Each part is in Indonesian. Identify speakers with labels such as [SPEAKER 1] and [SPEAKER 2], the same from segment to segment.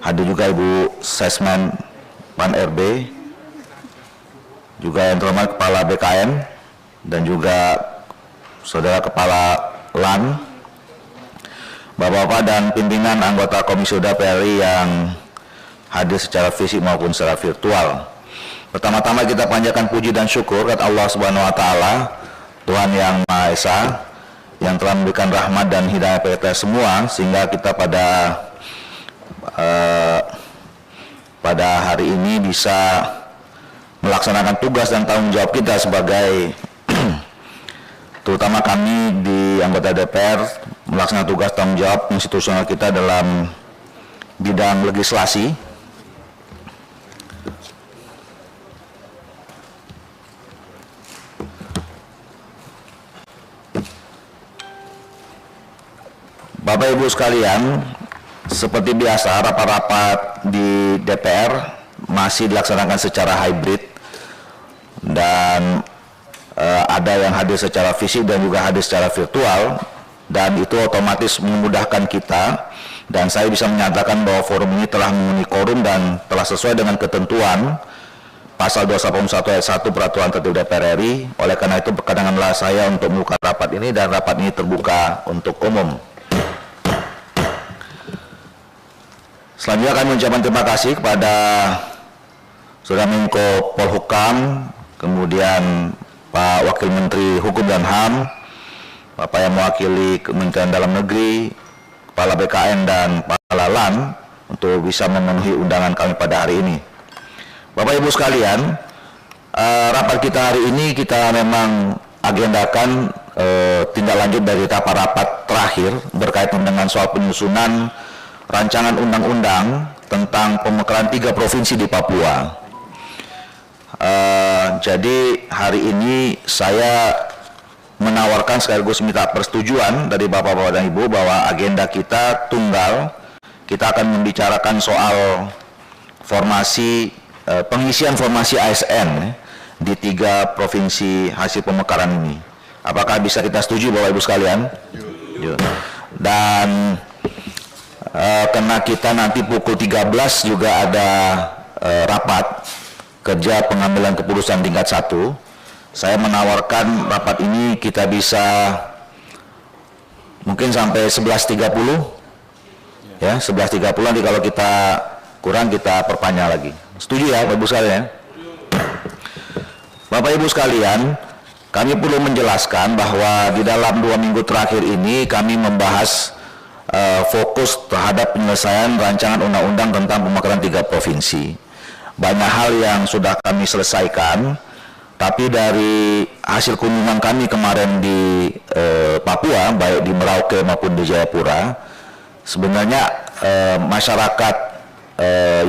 [SPEAKER 1] hadir juga Ibu Sesmen Pan RB, juga yang terhormat Kepala BKN, dan juga Saudara Kepala LAN, Bapak-Bapak dan pimpinan anggota Komisi UDA PRI yang hadir secara fisik maupun secara virtual. Pertama-tama kita panjatkan puji dan syukur kepada Allah Subhanahu wa Ta'ala, Tuhan yang Maha Esa, yang telah memberikan rahmat dan hidayah kepada kita semua, sehingga kita pada hari ini bisa melaksanakan tugas dan tanggung jawab kita sebagai terutama kami di anggota DPR melaksanakan tugas tanggung jawab konstitusional kita dalam bidang legislasi. Bapak Ibu sekalian, seperti biasa rapat-rapat di DPR masih dilaksanakan secara hybrid, dan ada yang hadir secara fisik dan juga hadir secara virtual, dan itu otomatis memudahkan kita, dan saya bisa menyatakan bahwa forum ini telah memenuhi quorum dan telah sesuai dengan ketentuan pasal 281 ayat 1 Peraturan Tertib DPR RI. Oleh karena itu berkenanlah saya untuk membuka rapat ini, dan rapat ini terbuka untuk umum. Selanjutnya kami mengucapkan terima kasih kepada Saudara Menko Polhukam, kemudian Pak Wakil Menteri Hukum dan HAM, Bapak yang mewakili Kementerian Dalam Negeri, Kepala BKN dan Kepala LAN untuk bisa memenuhi undangan kami pada hari ini. Bapak Ibu sekalian, rapat kita hari ini kita memang agendakan tindak lanjut dari rapat terakhir berkaitan dengan soal penyusunan rancangan undang-undang tentang pemekaran 3 provinsi di Papua. Jadi hari ini saya menawarkan sekaligus minta persetujuan dari Bapak-Bapak dan Ibu bahwa agenda kita tunggal. Kita akan membicarakan soal formasi pengisian formasi ASN di 3 provinsi hasil pemekaran ini. Apakah bisa kita setuju Bapak Ibu sekalian? Dan karena kita nanti pukul 13 juga ada rapat kerja pengambilan keputusan tingkat 1, saya menawarkan rapat ini kita bisa mungkin sampai 11.30 ya, 11.30 nanti kalau kita kurang kita perpanjang lagi. Setuju ya Bapak Ibu sekalian? Bapak Ibu sekalian, kami perlu menjelaskan bahwa di dalam 2 minggu terakhir ini kami membahas fokus terhadap penyelesaian rancangan undang-undang tentang pemekaran 3 provinsi. Banyak hal yang sudah kami selesaikan, tapi dari hasil kunjungan kami kemarin di Papua, baik di Merauke maupun di Jayapura, sebenarnya masyarakat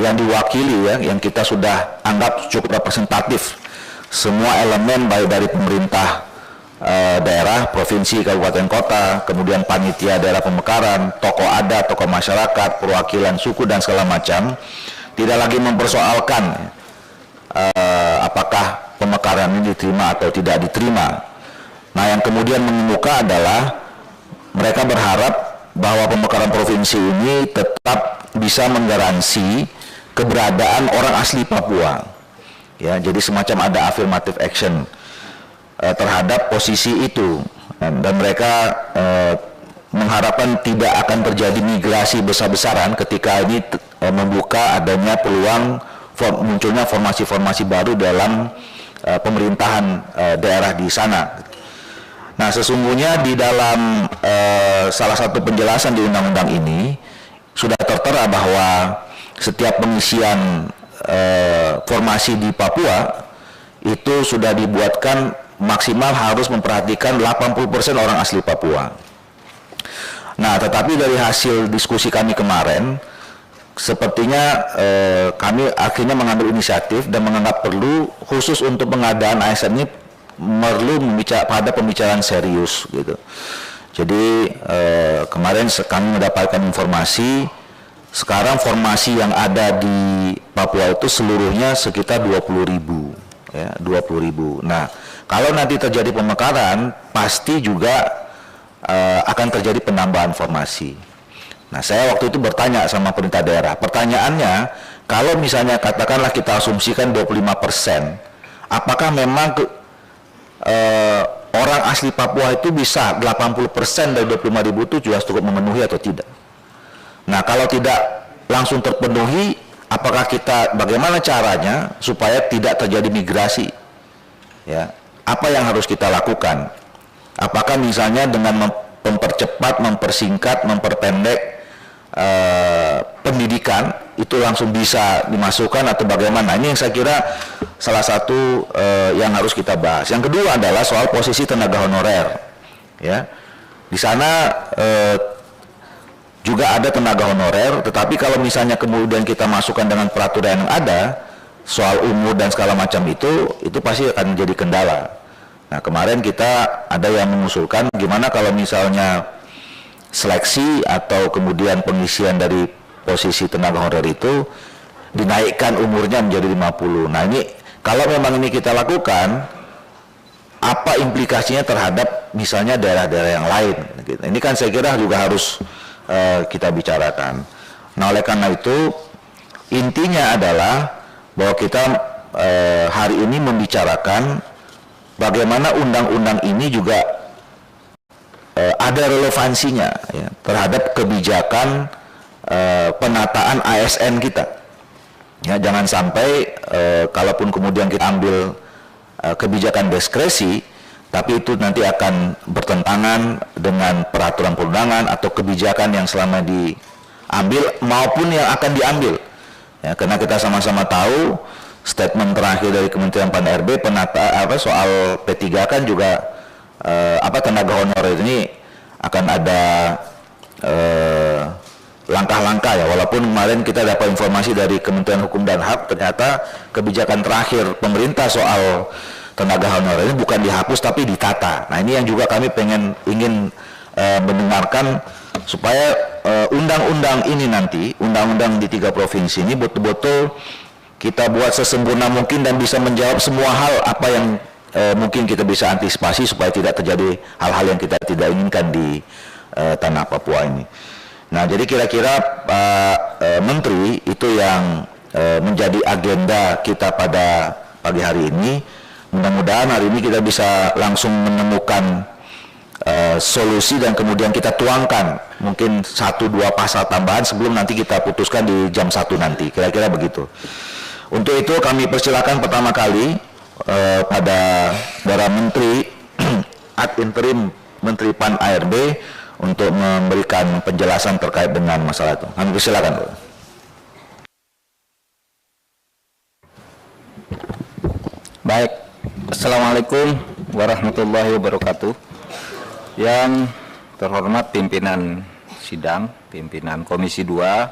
[SPEAKER 1] yang diwakili ya, yang kita sudah anggap cukup representatif, semua elemen baik dari pemerintah daerah, provinsi, kabupaten, kota, kemudian panitia daerah pemekaran, tokoh adat, tokoh masyarakat, perwakilan suku dan segala macam, tidak lagi mempersoalkan apakah pemekaran ini diterima atau tidak diterima. Nah, yang kemudian mengemuka adalah mereka berharap bahwa pemekaran provinsi ini tetap bisa menggaransi keberadaan orang asli Papua. Ya, jadi semacam ada affirmative action terhadap posisi itu, dan mereka mengharapkan tidak akan terjadi migrasi besar-besaran ketika ini membuka adanya peluang munculnya formasi-formasi baru dalam pemerintahan daerah di sana. Nah, sesungguhnya di dalam salah satu penjelasan di undang-undang ini sudah tertera bahwa setiap pengisian formasi di Papua itu sudah dibuatkan maksimal harus memperhatikan 80% orang asli Papua. Nah, tetapi dari hasil diskusi kami kemarin, sepertinya kami akhirnya mengambil inisiatif dan menganggap perlu khusus untuk pengadaan ASN ini perlu pada pembicaraan serius gitu. Jadi kemarin kami mendapatkan informasi sekarang formasi yang ada di Papua itu seluruhnya sekitar 20.000 ya, 20.000. Nah, kalau nanti terjadi pemekaran pasti juga akan terjadi penambahan formasi. Nah, saya waktu itu bertanya sama pemerintah daerah. Pertanyaannya, kalau misalnya katakanlah kita asumsikan 25%, apakah memang orang asli Papua itu bisa 80% dari 25.000 itu juga cukup memenuhi atau tidak? Nah, kalau tidak langsung terpenuhi, apakah kita, bagaimana caranya supaya tidak terjadi migrasi? Ya, apa yang harus kita lakukan? Apakah misalnya dengan mempercepat, mempersingkat, memperpendek pendidikan itu langsung bisa dimasukkan atau bagaimana? Ini yang saya kira salah satu yang harus kita bahas. Yang kedua adalah soal posisi tenaga honorer. Ya, di sana juga ada tenaga honorer, tetapi kalau misalnya kemudian kita masukkan dengan peraturan yang ada soal umur dan segala macam itu pasti akan menjadi kendala. Nah, kemarin kita ada yang mengusulkan gimana kalau misalnya seleksi atau kemudian pengisian dari posisi tenaga honorer itu dinaikkan umurnya menjadi 50. Nah, ini kalau memang ini kita lakukan, apa implikasinya terhadap misalnya daerah-daerah yang lain? Ini kan saya kira juga harus kita bicarakan. Nah, oleh karena itu intinya adalah bahwa kita hari ini membicarakan bagaimana undang-undang ini juga ada relevansinya ya, terhadap kebijakan penataan ASN kita. Ya, jangan sampai kalaupun kemudian kita ambil kebijakan diskresi, tapi itu nanti akan bertentangan dengan peraturan perundangan atau kebijakan yang selama diambil maupun yang akan diambil. Ya, karena kita sama-sama tahu statement terakhir dari Kementerian Pan-RB soal P3 kan juga tenaga honorer ini akan ada langkah-langkah ya, walaupun kemarin kita dapat informasi dari Kementerian Hukum dan HAM ternyata kebijakan terakhir pemerintah soal tenaga honorer ini bukan dihapus tapi ditata. Nah, ini yang juga kami ingin mendengarkan supaya undang-undang ini nanti, undang-undang di 3 provinsi ini betul-betul kita buat sesempurna mungkin dan bisa menjawab semua hal apa yang mungkin kita bisa antisipasi supaya tidak terjadi hal-hal yang kita tidak inginkan di tanah Papua ini. Nah, jadi kira-kira Pak Menteri itu yang menjadi agenda kita pada pagi hari ini. Mudah-mudahan hari ini kita bisa langsung menemukan solusi dan kemudian kita tuangkan mungkin 1-2 pasal tambahan sebelum nanti kita putuskan di jam 1 nanti, kira-kira begitu. Untuk itu kami persilakan pertama kali pada Saudara Menteri ad interim Menteri Pan-RB untuk memberikan penjelasan terkait dengan masalah itu. Kami persilakan, Pak.
[SPEAKER 2] Baik, Assalamualaikum warahmatullahi wabarakatuh. Yang terhormat pimpinan sidang, pimpinan Komisi 2,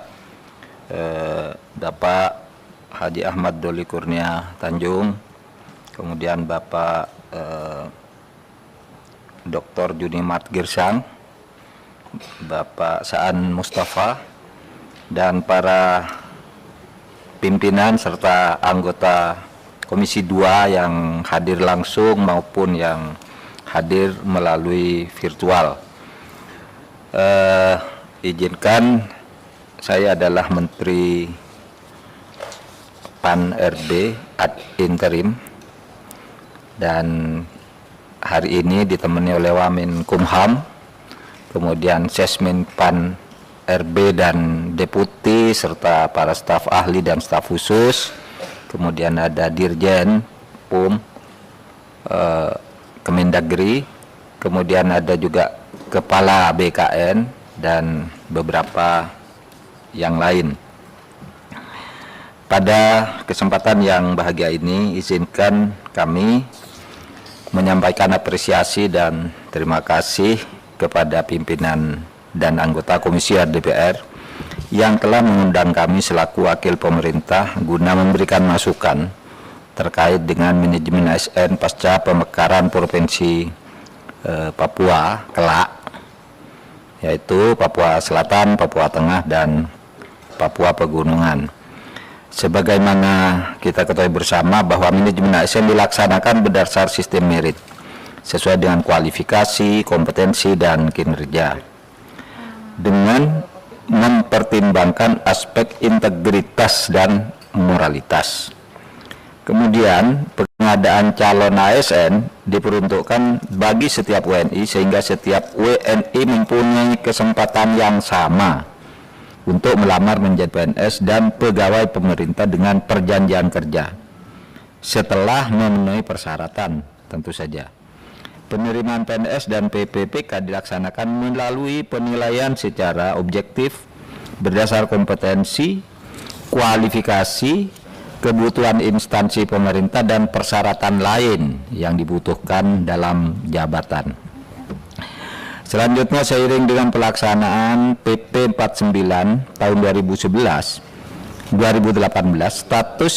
[SPEAKER 2] Bapak Haji Ahmad Doli Kurnia Tanjung, kemudian Bapak Dr. Junimat Girsang, Bapak Saan Mustafa, dan para pimpinan serta anggota Komisi 2 yang hadir langsung maupun yang hadir melalui virtual. Izinkan, saya adalah Menteri Pan-RB ad interim dan hari ini ditemani oleh Wamenkumham, kemudian Sesmin Pan-RB dan Deputi serta para staf ahli dan staf khusus, kemudian ada Dirjen PUM Kemendagri, kemudian ada juga Kepala BKN dan beberapa yang lain. Pada kesempatan yang bahagia ini, izinkan kami menyampaikan apresiasi dan terima kasih kepada pimpinan dan anggota Komisi DPR yang telah mengundang kami selaku wakil pemerintah guna memberikan masukan terkait dengan manajemen ASN pasca pemekaran Provinsi Papua kelak, yaitu Papua Selatan, Papua Tengah, dan Papua Pegunungan. Sebagaimana kita ketahui bersama bahwa manajemen ASN dilaksanakan berdasar sistem merit sesuai dengan kualifikasi, kompetensi, dan kinerja. Dengan mempertimbangkan aspek integritas dan moralitas. Kemudian pengadaan calon ASN diperuntukkan bagi setiap WNI sehingga setiap WNI mempunyai kesempatan yang sama untuk melamar menjadi PNS dan pegawai pemerintah dengan perjanjian kerja setelah memenuhi persyaratan tentu saja. Penerimaan PNS dan PPPK dilaksanakan melalui penilaian secara objektif berdasar kompetensi, kualifikasi, kebutuhan instansi pemerintah dan persyaratan lain yang dibutuhkan dalam jabatan. Selanjutnya, seiring dengan pelaksanaan PP 49 tahun 2018, status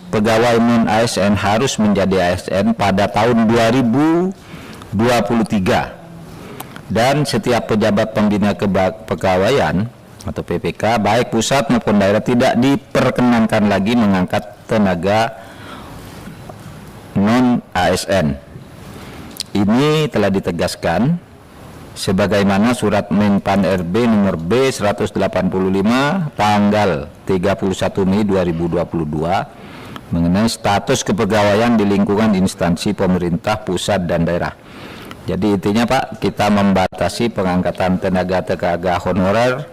[SPEAKER 2] pegawai non-ASN harus menjadi ASN pada tahun 2023 dan setiap pejabat pembina kepegawaian atau PPK baik pusat maupun daerah tidak diperkenankan lagi mengangkat tenaga non-ASN. Ini telah ditegaskan sebagaimana surat Menpan RB nomor B 185 tanggal 31 Mei 2022 mengenai status kepegawaian di lingkungan instansi pemerintah pusat dan daerah. Jadi intinya Pak, kita membatasi pengangkatan tenaga honorer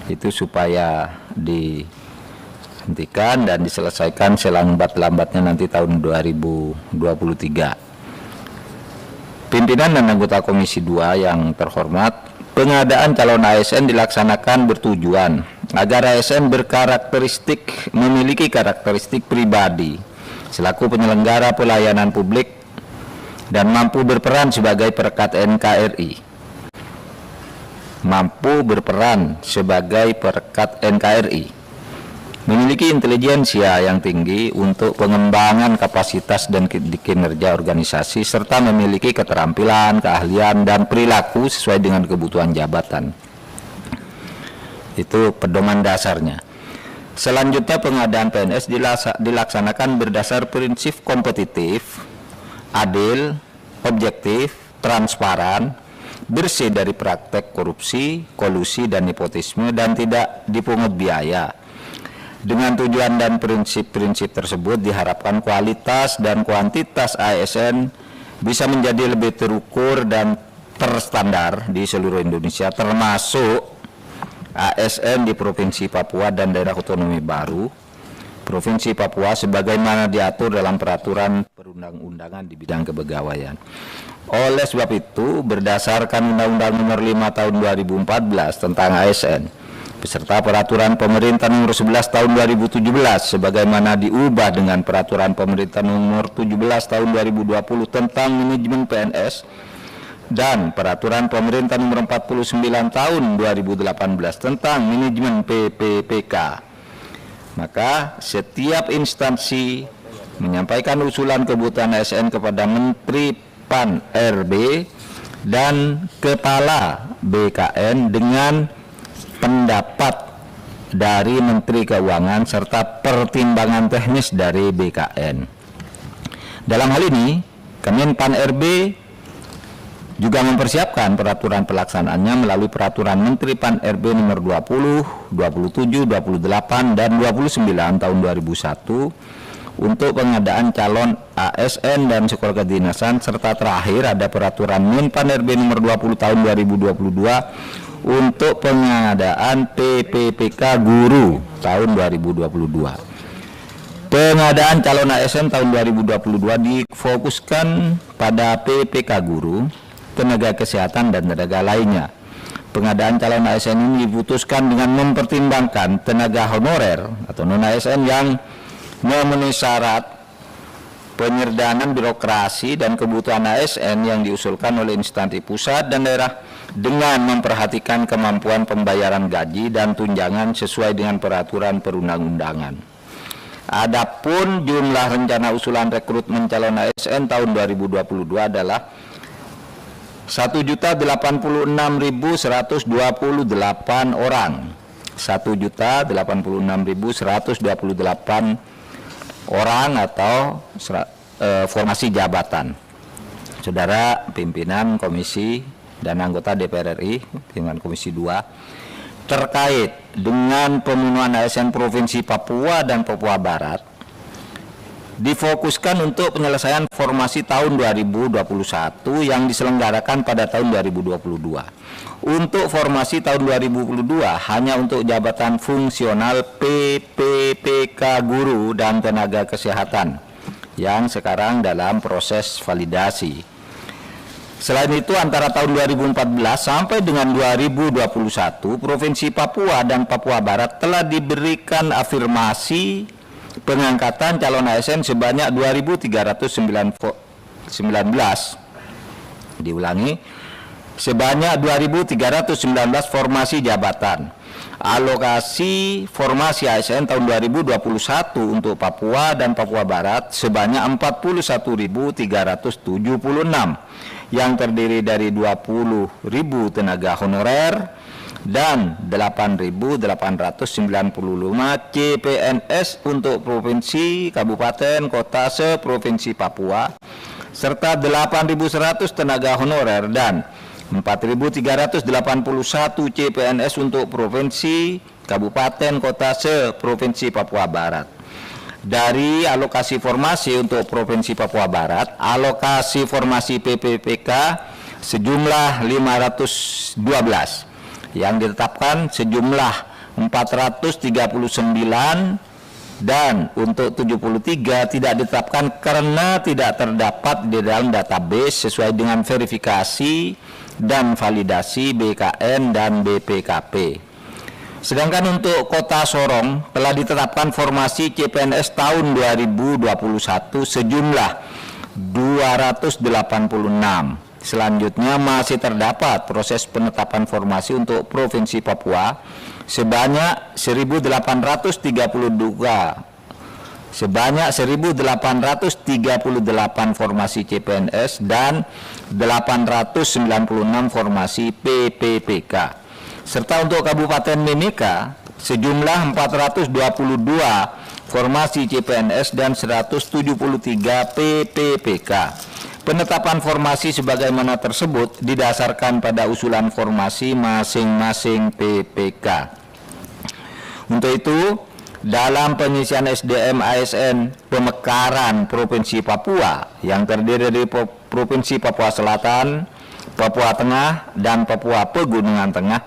[SPEAKER 2] itu supaya dihentikan dan diselesaikan selambat-lambatnya nanti tahun 2023. Pimpinan dan anggota Komisi 2 yang terhormat, pengadaan calon ASN dilaksanakan bertujuan agar ASN memiliki karakteristik pribadi selaku penyelenggara pelayanan publik dan mampu berperan sebagai perekat NKRI. Memiliki intelijensia yang tinggi untuk pengembangan kapasitas dan kinerja organisasi serta memiliki keterampilan, keahlian, dan perilaku sesuai dengan kebutuhan jabatan. Itu pedoman dasarnya. Selanjutnya, pengadaan PNS dilaksanakan berdasar prinsip kompetitif, adil, objektif, transparan, bersih dari praktek korupsi, kolusi, dan nepotisme, dan tidak dipungut biaya. Dengan tujuan dan prinsip-prinsip tersebut diharapkan kualitas dan kuantitas ASN bisa menjadi lebih terukur dan terstandar di seluruh Indonesia, termasuk ASN di Provinsi Papua dan daerah otonomi baru Provinsi Papua sebagaimana diatur dalam peraturan perundang-undangan di bidang kepegawaian. Oleh sebab itu, berdasarkan Undang-Undang Nomor 5 Tahun 2014 tentang ASN beserta Peraturan Pemerintah Nomor 11 Tahun 2017 sebagaimana diubah dengan Peraturan Pemerintah Nomor 17 Tahun 2020 tentang manajemen PNS dan Peraturan Pemerintah Nomor 49 Tahun 2018 tentang manajemen PPPK. Maka setiap instansi menyampaikan usulan kebutuhan ASN kepada Menteri PAN RB dan Kepala BKN dengan pendapat dari Menteri Keuangan serta pertimbangan teknis dari BKN. Dalam hal ini, Kemenpan RB juga mempersiapkan peraturan pelaksanaannya melalui peraturan Menteri PAN RB nomor 20, 27, 28, dan 29 tahun 2001 untuk pengadaan calon ASN dan sekolah kedinasan, serta terakhir ada peraturan Menpan RB nomor 20 tahun 2022 untuk pengadaan PPPK guru tahun 2022. Pengadaan calon ASN tahun 2022 difokuskan pada PPK guru, tenaga kesehatan, dan tenaga lainnya. Pengadaan calon ASN ini diputuskan dengan mempertimbangkan tenaga honorer atau non-ASN yang memenuhi syarat penyerdanaan birokrasi dan kebutuhan ASN yang diusulkan oleh instansi pusat dan daerah dengan memperhatikan kemampuan pembayaran gaji dan tunjangan sesuai dengan peraturan perundang-undangan. Adapun jumlah rencana usulan rekrutmen calon ASN tahun 2022 adalah 1.086.128 orang. 1.086.128 orang atau formasi jabatan. Saudara pimpinan komisi dan anggota DPR RI, pimpinan Komisi 2, terkait dengan pemenuhan ASN Provinsi Papua dan Papua Barat difokuskan untuk penyelesaian formasi tahun 2021 yang diselenggarakan pada tahun 2022. Untuk formasi tahun 2022 hanya untuk jabatan fungsional PPPK guru dan tenaga kesehatan yang sekarang dalam proses validasi. Selain itu, antara tahun 2014 sampai dengan 2021, Provinsi Papua dan Papua Barat telah diberikan afirmasi pengangkatan calon ASN sebanyak 2.319. Diulangi, sebanyak 2.319 formasi jabatan. Alokasi formasi ASN tahun 2021 untuk Papua dan Papua Barat sebanyak 41.376 yang terdiri dari 20.000 tenaga honorer dan 8.895 CPNS untuk provinsi, kabupaten, kota se-provinsi Papua, serta 8.100 tenaga honorer dan 4.381 CPNS untuk provinsi, kabupaten, kota se-provinsi Papua Barat. Dari alokasi formasi untuk Provinsi Papua Barat, alokasi formasi PPPK sejumlah 512 yang ditetapkan sejumlah 439 dan untuk 73 tidak ditetapkan karena tidak terdapat di dalam database sesuai dengan verifikasi dan validasi BKN dan BPKP. Sedangkan untuk Kota Sorong telah ditetapkan formasi CPNS tahun 2021 sejumlah 286. Selanjutnya masih terdapat proses penetapan formasi untuk Provinsi Papua sebanyak 1.838 formasi CPNS dan 896 formasi PPPK. Serta untuk Kabupaten Mimika sejumlah 422 formasi CPNS dan 173 PPPK. Penetapan formasi sebagaimana tersebut didasarkan pada usulan formasi masing-masing PPK. Untuk itu, dalam pengisian SDM ASN pemekaran Provinsi Papua yang terdiri dari Provinsi Papua Selatan, Papua Tengah, dan Papua Pegunungan Tengah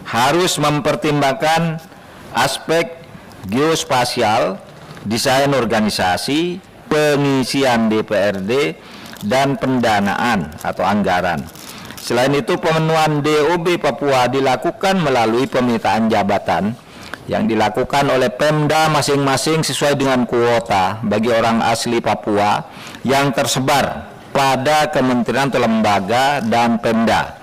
[SPEAKER 2] harus mempertimbangkan aspek geospasial, desain organisasi, pengisian DPRD, dan pendanaan atau anggaran. Selain itu, pemenuhan DOB Papua dilakukan melalui pemetaan jabatan yang dilakukan oleh Pemda masing-masing sesuai dengan kuota bagi orang asli Papua yang tersebar pada kementerian atau lembaga dan Pemda.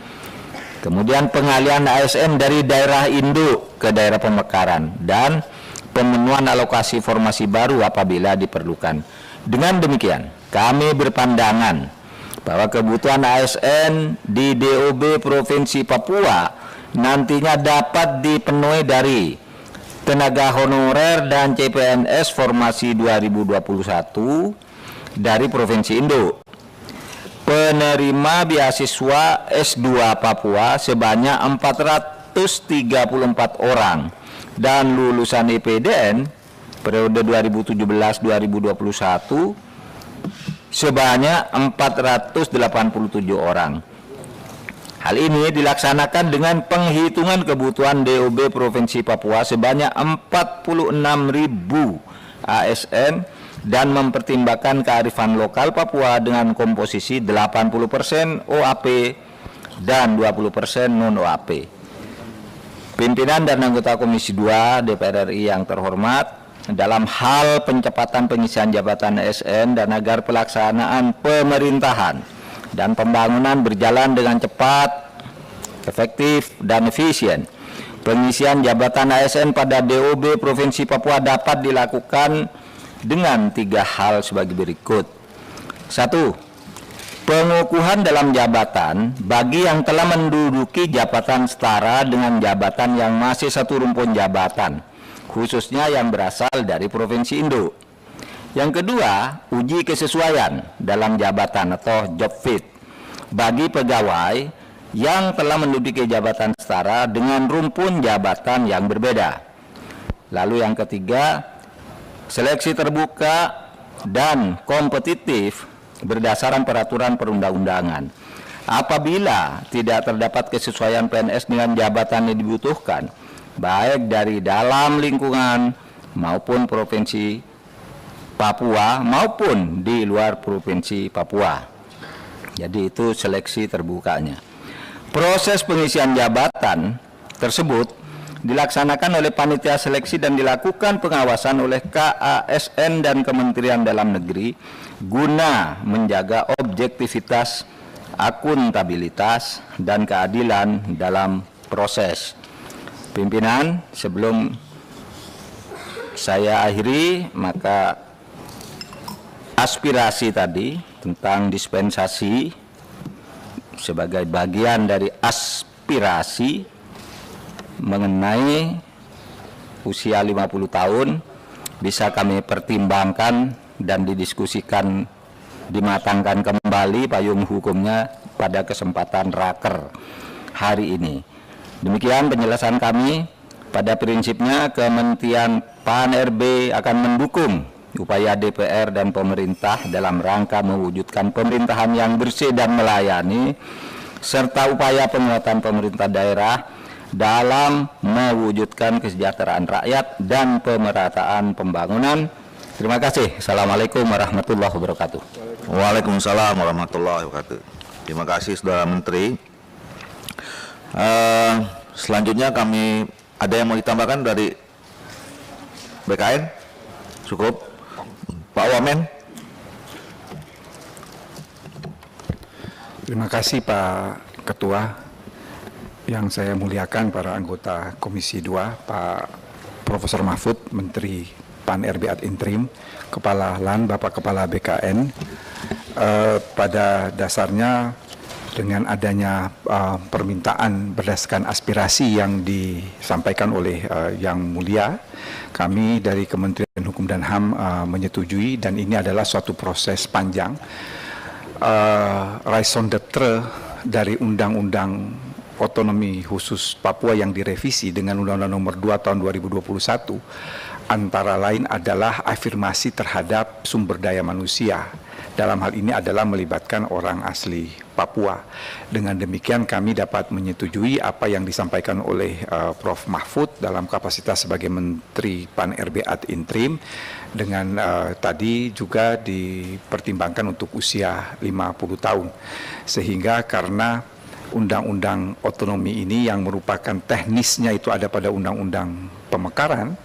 [SPEAKER 2] Kemudian pengalihan ASN dari daerah induk ke daerah pemekaran dan pemenuhan alokasi formasi baru apabila diperlukan. Dengan demikian, kami berpandangan bahwa kebutuhan ASN di DOB Provinsi Papua nantinya dapat dipenuhi dari tenaga honorer dan CPNS formasi 2021 dari Provinsi Induk, penerima beasiswa S2 Papua sebanyak 434 orang, dan lulusan IPDN periode 2017-2021 sebanyak 487 orang. Hal ini dilaksanakan dengan penghitungan kebutuhan DOB Provinsi Papua sebanyak 46.000 ASN dan mempertimbangkan kearifan lokal Papua dengan komposisi 80% OAP dan 20% non-OAP. Pimpinan dan anggota Komisi 2 DPR RI yang terhormat, dalam hal pencepatan pengisian jabatan ASN dan agar pelaksanaan pemerintahan dan pembangunan berjalan dengan cepat, efektif, dan efisien, pengisian jabatan ASN pada DOB Provinsi Papua dapat dilakukan dengan 3 hal sebagai berikut. 1. Pengukuhan dalam jabatan bagi yang telah menduduki jabatan setara dengan jabatan yang masih satu rumpun jabatan, khususnya yang berasal dari Provinsi Induk. Yang kedua, uji kesesuaian dalam jabatan atau job fit bagi pegawai yang telah menduduki jabatan setara dengan rumpun jabatan yang berbeda. Lalu yang ketiga, seleksi terbuka dan kompetitif berdasarkan peraturan perundang-undangan. Apabila tidak terdapat kesesuaian PNS dengan jabatan yang dibutuhkan, baik dari dalam lingkungan maupun provinsi Papua maupun di luar provinsi Papua. Jadi itu seleksi terbukanya. Proses pengisian jabatan tersebut dilaksanakan oleh panitia seleksi dan dilakukan pengawasan oleh KASN dan Kementerian Dalam Negeri guna menjaga objektivitas, akuntabilitas, dan keadilan dalam proses. Pimpinan, sebelum saya akhiri, maka aspirasi tadi tentang dispensasi sebagai bagian dari aspirasi mengenai usia 50 tahun bisa kami pertimbangkan dan didiskusikan, dimatangkan kembali payung hukumnya pada kesempatan raker hari ini. Demikian penjelasan kami. Pada prinsipnya Kementerian PAN-RB akan mendukung upaya DPR dan pemerintah dalam rangka mewujudkan pemerintahan yang bersih dan melayani, serta upaya penguatan pemerintah daerah dalam mewujudkan kesejahteraan rakyat dan pemerataan pembangunan. Terima kasih. Assalamualaikum warahmatullahi wabarakatuh.
[SPEAKER 1] Waalaikumsalam warahmatullahi wabarakatuh. Terima kasih Saudara Menteri. Selanjutnya kami ada yang mau ditambahkan dari BKN? Cukup. Pak Wamen.
[SPEAKER 3] Terima kasih Pak Ketua. Yang saya muliakan para anggota Komisi 2, Pak Profesor Mahfud, Menteri PAN-RB ad interim, Kepala LAN, Bapak Kepala BKN. Pada dasarnya dengan adanya permintaan berdasarkan aspirasi yang disampaikan oleh Yang Mulia, kami dari Kementerian Hukum dan HAM menyetujui, dan ini adalah suatu proses panjang. Raison d'être dari Undang-Undang Otonomi Khusus Papua yang direvisi dengan Undang-Undang Nomor 2 Tahun 2021 antara lain adalah afirmasi terhadap sumber daya manusia. Dalam hal ini adalah melibatkan orang asli Papua. Dengan demikian kami dapat menyetujui apa yang disampaikan oleh Prof. Mahfud dalam kapasitas sebagai Menteri PAN-RB ad interim, dengan tadi juga dipertimbangkan untuk usia 50 tahun. Sehingga karena Undang-Undang Otonomi ini yang merupakan teknisnya itu ada pada Undang-Undang Pemekaran,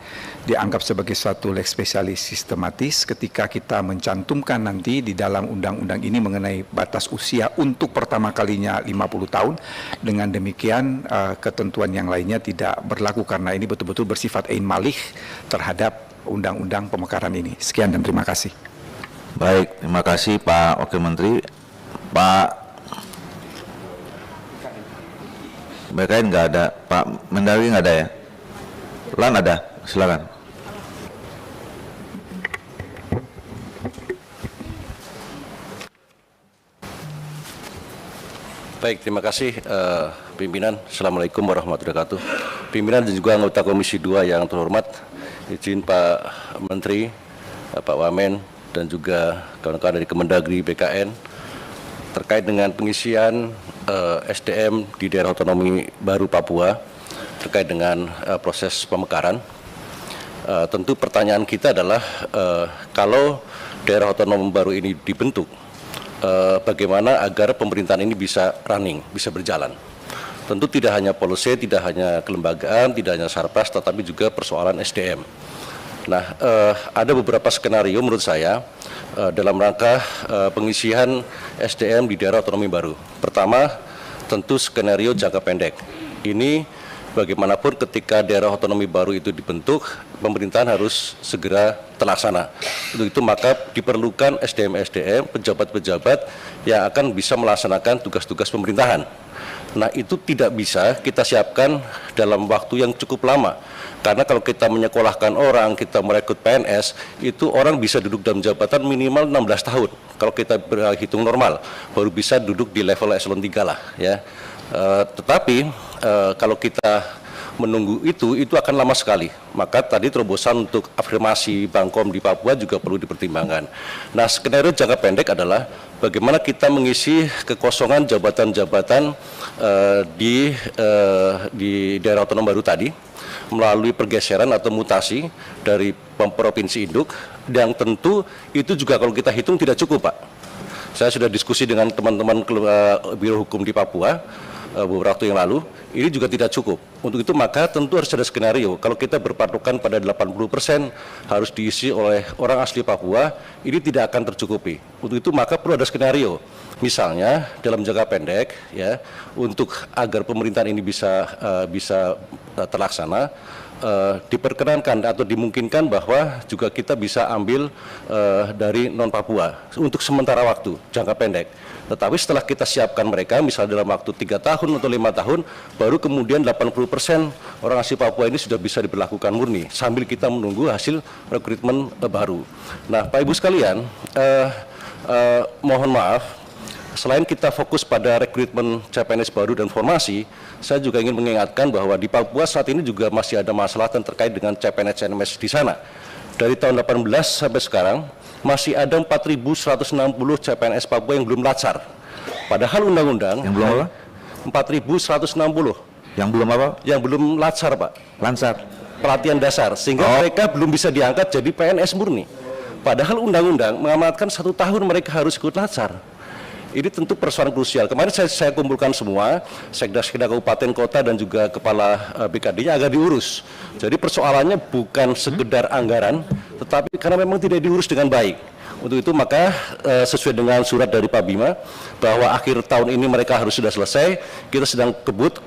[SPEAKER 3] dianggap sebagai suatu lex specialis sistematis ketika kita mencantumkan nanti di dalam undang-undang ini mengenai batas usia untuk pertama kalinya 50 tahun. Dengan demikian ketentuan yang lainnya tidak berlaku karena ini betul-betul bersifat ain malih terhadap undang-undang pemekaran ini. Sekian dan terima kasih.
[SPEAKER 1] Baik, terima kasih Pak Wakil Menteri. Pak BKN nggak ada, Pak Mendagri nggak ada ya? LAN ada, silakan.
[SPEAKER 4] Baik, terima kasih pimpinan. Assalamualaikum warahmatullahi wabarakatuh. Pimpinan dan juga anggota Komisi 2 yang terhormat, izin Pak Menteri, Pak Wamen, dan juga kawan-kawan dari Kemendagri BKN terkait dengan pengisian SDM di daerah otonomi baru Papua terkait dengan proses pemekaran. Tentu pertanyaan kita adalah kalau daerah otonomi baru ini dibentuk, bagaimana agar pemerintahan ini bisa running, bisa berjalan. Tentu tidak hanya policy, tidak hanya kelembagaan, tidak hanya sarpras, tetapi juga persoalan SDM. Nah, ada beberapa skenario menurut saya dalam rangka pengisian SDM di daerah otonomi baru. Pertama, tentu skenario jangka pendek. Ini bagaimanapun ketika daerah otonomi baru itu dibentuk, pemerintahan harus segera terlaksana. Untuk itu maka diperlukan SDM-SDM, pejabat-pejabat yang akan bisa melaksanakan tugas-tugas pemerintahan. Nah, itu tidak bisa kita siapkan dalam waktu yang cukup lama. Karena kalau kita menyekolahkan orang, kita merekrut PNS, itu orang bisa duduk dalam jabatan minimal 16 tahun. Kalau kita berhitung normal, baru bisa duduk di level eselon 3 lah ya. Tetapi kalau kita menunggu itu akan lama sekali. Maka tadi terobosan untuk afirmasi Bangkom di Papua juga perlu dipertimbangkan. Nah, skenario jangka pendek adalah bagaimana kita mengisi kekosongan jabatan-jabatan di daerah otonom baru tadi melalui pergeseran atau mutasi dari provinsi induk, yang tentu itu juga kalau kita hitung tidak cukup, Pak. Saya sudah diskusi dengan teman-teman Biro Hukum di Papua beberapa waktu yang lalu, ini juga tidak cukup. Untuk itu maka tentu harus ada skenario. Kalau kita berpatokan pada 80% harus diisi oleh orang asli Papua, ini tidak akan tercukupi. Untuk itu maka perlu ada skenario. Misalnya dalam jangka pendek ya, untuk agar pemerintahan ini bisa terlaksana, diperkenankan atau dimungkinkan bahwa juga kita bisa ambil dari non Papua untuk sementara waktu jangka pendek. Tetapi setelah kita siapkan mereka, misalnya dalam waktu 3 tahun atau 5 tahun, baru kemudian 80% orang asli Papua ini sudah bisa diberlakukan murni, sambil kita menunggu hasil rekrutmen baru. Nah, Pak Ibu sekalian, mohon maaf, selain kita fokus pada rekrutmen CPNS baru dan formasi, saya juga ingin mengingatkan bahwa di Papua saat ini juga masih ada masalah terkait dengan CPNS-CNMS di sana. Dari tahun 18 sampai sekarang, masih ada 4.160 CPNS Papua yang belum latsar. Padahal undang-undang
[SPEAKER 1] yang belum apa?
[SPEAKER 4] 4.160
[SPEAKER 1] Yang belum apa?
[SPEAKER 4] yang belum latsar, Pak.
[SPEAKER 1] Lansar.
[SPEAKER 4] Pelatihan dasar, sehingga mereka belum bisa diangkat jadi PNS murni. Padahal undang-undang mengamanatkan 1 tahun mereka harus ikut latsar. Ini tentu persoalan krusial. Kemarin saya kumpulkan semua, sekda-sekda kabupaten, kota, dan juga kepala BKD-nya agar diurus. Jadi persoalannya bukan sekedar anggaran, tetapi karena memang tidak diurus dengan baik. Untuk itu maka sesuai dengan surat dari Pak Bima bahwa akhir tahun ini mereka harus sudah selesai, kita sedang kebut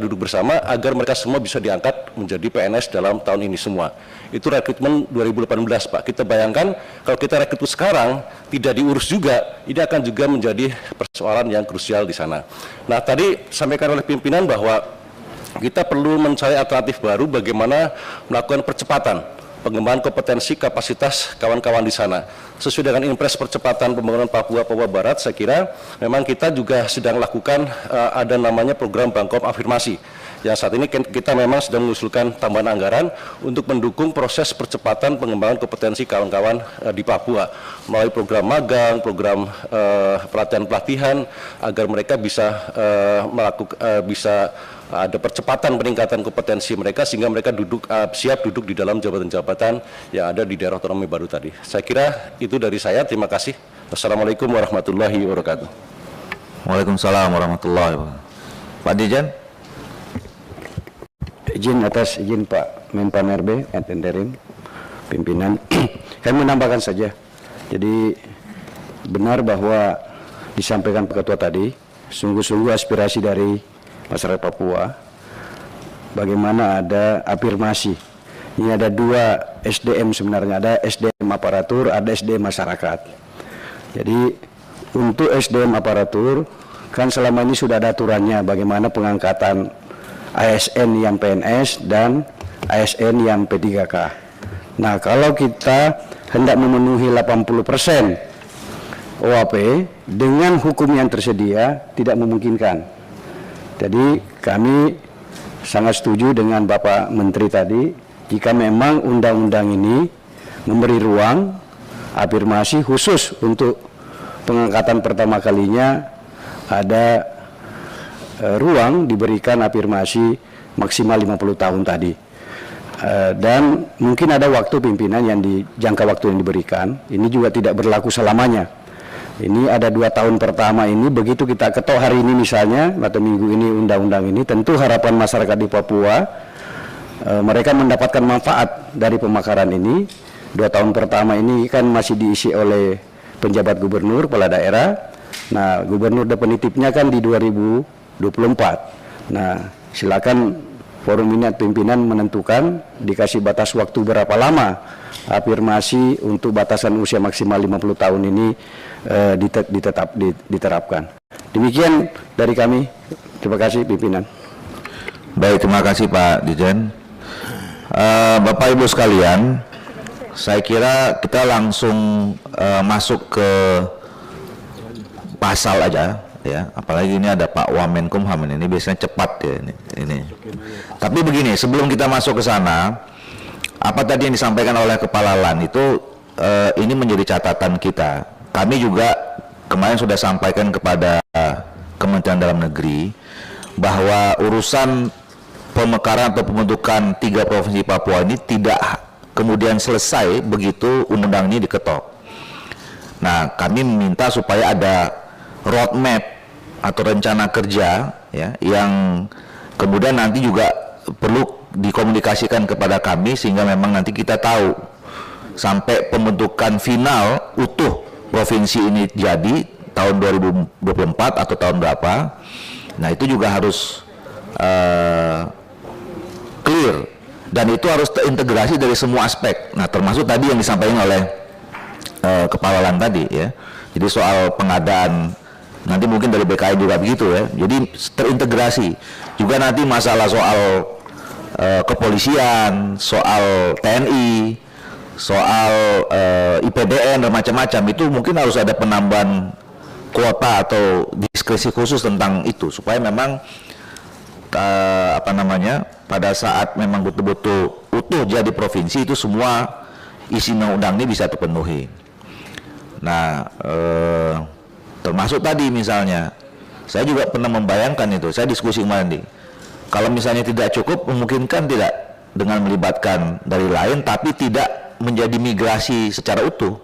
[SPEAKER 4] duduk bersama agar mereka semua bisa diangkat menjadi PNS dalam tahun ini semua. Itu rekrutmen 2018, Pak. Kita bayangkan kalau kita rekrut sekarang tidak diurus juga, ini akan juga menjadi persoalan yang krusial di sana. Nah, tadi sampaikan oleh pimpinan bahwa kita perlu mencari alternatif baru bagaimana melakukan percepatan pengembangan kompetensi kapasitas kawan-kawan di sana. Sesuai dengan impres percepatan pembangunan Papua Barat, saya kira memang kita juga sedang lakukan ada namanya program Bangkom Afirmasi. Yang saat ini kita memang sedang mengusulkan tambahan anggaran untuk mendukung proses percepatan pengembangan kompetensi kawan-kawan di Papua melalui program magang, program pelatihan-pelatihan agar mereka bisa bisa ada percepatan peningkatan kompetensi mereka sehingga mereka siap duduk di dalam jabatan-jabatan yang ada di daerah otonomi baru tadi. Saya kira itu dari saya. Terima kasih. Wassalamualaikum warahmatullahi wabarakatuh.
[SPEAKER 1] Waalaikumsalam warahmatullahi wabarakatuh. Pak Dirjen.
[SPEAKER 5] Izin Pak Menpan RB, interim pimpinan. Saya menambahkan saja. Jadi benar bahwa disampaikan Pak Ketua tadi, sungguh-sungguh aspirasi dari masyarakat Papua. Bagaimana ada afirmasi. Ini ada 2 SDM sebenarnya, ada SDM aparatur, ada SDM masyarakat. Jadi untuk SDM aparatur kan selama ini sudah ada aturannya bagaimana pengangkatan ASN yang PNS dan ASN yang P3K. Nah, kalau kita hendak memenuhi 80% OAP dengan hukum yang tersedia tidak memungkinkan. Jadi kami sangat setuju dengan Bapak Menteri tadi, jika memang undang-undang ini memberi ruang afirmasi khusus untuk pengangkatan pertama kalinya, ada ruang diberikan afirmasi maksimal 50 tahun tadi. Dan mungkin ada waktu pimpinan yang jangka waktu yang diberikan, ini juga tidak berlaku selamanya. Ini ada 2 tahun pertama ini, begitu kita ketok hari ini misalnya, atau minggu ini undang-undang ini, tentu harapan masyarakat di Papua, mereka mendapatkan manfaat dari pemekaran ini. 2 tahun pertama ini kan masih diisi oleh penjabat gubernur, kepala daerah. Nah, gubernur definitifnya kan di 2024. Nah, silakan forum ini pimpinan menentukan dikasih batas waktu berapa lama afirmasi untuk batasan usia maksimal 50 tahun ini diterapkan. Demikian dari kami. Terima kasih pimpinan.
[SPEAKER 1] Baik, terima kasih Pak Dirjen. Bapak Ibu sekalian, saya kira kita langsung masuk ke pasal aja ya. Apalagi ini ada Pak Wamenkumham ini biasanya cepat ya ini. Tapi begini, sebelum kita masuk ke sana, apa tadi yang disampaikan oleh Kepala LAN itu ini menjadi catatan kita. Kami juga kemarin sudah sampaikan kepada Kementerian Dalam Negeri bahwa urusan pemekaran atau pembentukan 3 provinsi Papua ini tidak kemudian selesai begitu undang-undang ini diketok. Nah, kami meminta supaya ada roadmap atau rencana kerja ya, yang kemudian nanti juga perlu dikomunikasikan kepada kami sehingga memang nanti kita tahu sampai pembentukan final utuh provinsi ini jadi tahun 2024 atau tahun berapa. Nah, itu juga harus clear dan itu harus terintegrasi dari semua aspek. Nah, termasuk tadi yang disampaikan oleh Kepala LAN tadi ya. Jadi soal pengadaan nanti mungkin dari BKN juga begitu ya. Jadi terintegrasi. Juga nanti masalah soal kepolisian, soal TNI, soal IPDN dan macam-macam itu mungkin harus ada penambahan kuota atau diskresi khusus tentang itu supaya memang pada saat memang betul-betul utuh jadi provinsi itu semua isi undang-undang ini bisa terpenuhi. Nah, termasuk tadi misalnya, saya juga pernah membayangkan itu, saya diskusi kemarin nih, kalau misalnya tidak cukup, memungkinkan tidak dengan melibatkan dari lain, tapi tidak menjadi migrasi secara utuh,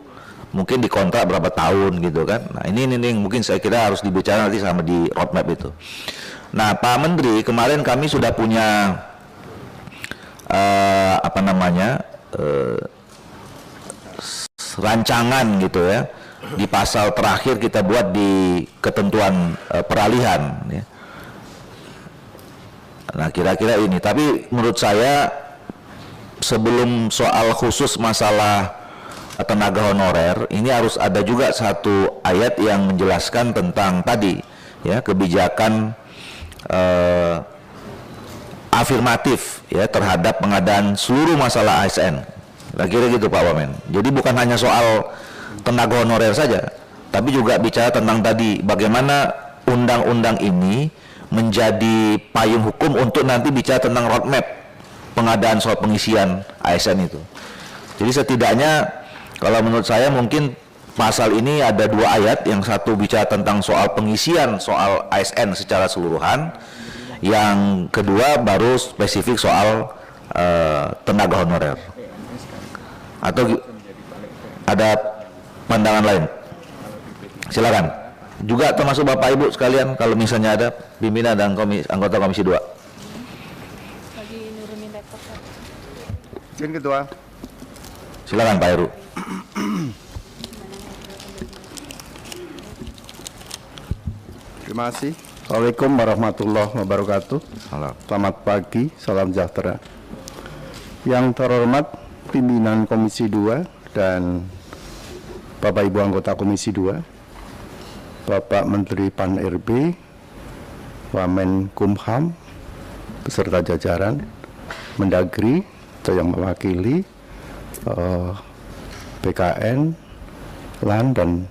[SPEAKER 1] mungkin dikontrak berapa tahun gitu kan. Nah ini mungkin saya kira harus dibicarakan nanti sama di roadmap itu. Nah Pak Menteri, kemarin kami sudah punya rancangan gitu ya, di pasal terakhir kita buat di ketentuan peralihan ya. Nah kira-kira ini, tapi menurut saya sebelum soal khusus masalah tenaga honorer ini harus ada juga satu ayat yang menjelaskan tentang tadi ya, kebijakan afirmatif ya terhadap pengadaan seluruh masalah ASN. Kira-kira gitu Pak Wamen. Jadi bukan hanya soal tenaga honorer saja, tapi juga bicara tentang tadi bagaimana undang-undang ini menjadi payung hukum untuk nanti bicara tentang roadmap pengadaan soal pengisian ASN itu. Jadi setidaknya kalau menurut saya mungkin pasal ini ada 2 ayat, yang satu bicara tentang soal pengisian soal ASN secara keseluruhan, yang kedua baru spesifik soal tenaga honorer. Atau ada pandangan lain? Silakan. Juga termasuk Bapak Ibu sekalian kalau misalnya ada pimpinan dan anggota Komisi 2.
[SPEAKER 3] Izin Ketua.
[SPEAKER 1] Silakan Pak Heru.
[SPEAKER 6] Terima kasih. Assalamualaikum warahmatullahi wabarakatuh. Selamat pagi, salam sejahtera. Yang terhormat pimpinan Komisi 2 dan Bapak Ibu anggota Komisi 2, Bapak Menteri Pan-RB, Wamenkumham, beserta jajaran, Mendagri, atau yang mewakili, BKN, LAN, dan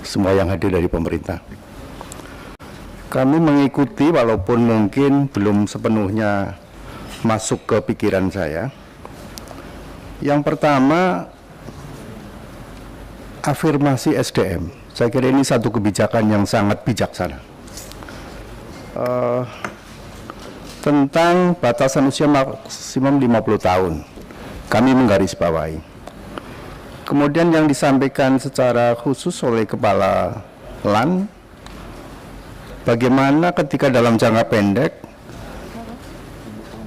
[SPEAKER 6] semua yang hadir dari pemerintah. Kami mengikuti walaupun mungkin belum sepenuhnya masuk ke pikiran saya. Yang pertama, afirmasi SDM. Saya kira ini satu kebijakan yang sangat bijaksana. Tentang batasan usia maksimum 50 tahun, kami menggarisbawahi. Kemudian yang disampaikan secara khusus oleh Kepala LAN, bagaimana ketika dalam jangka pendek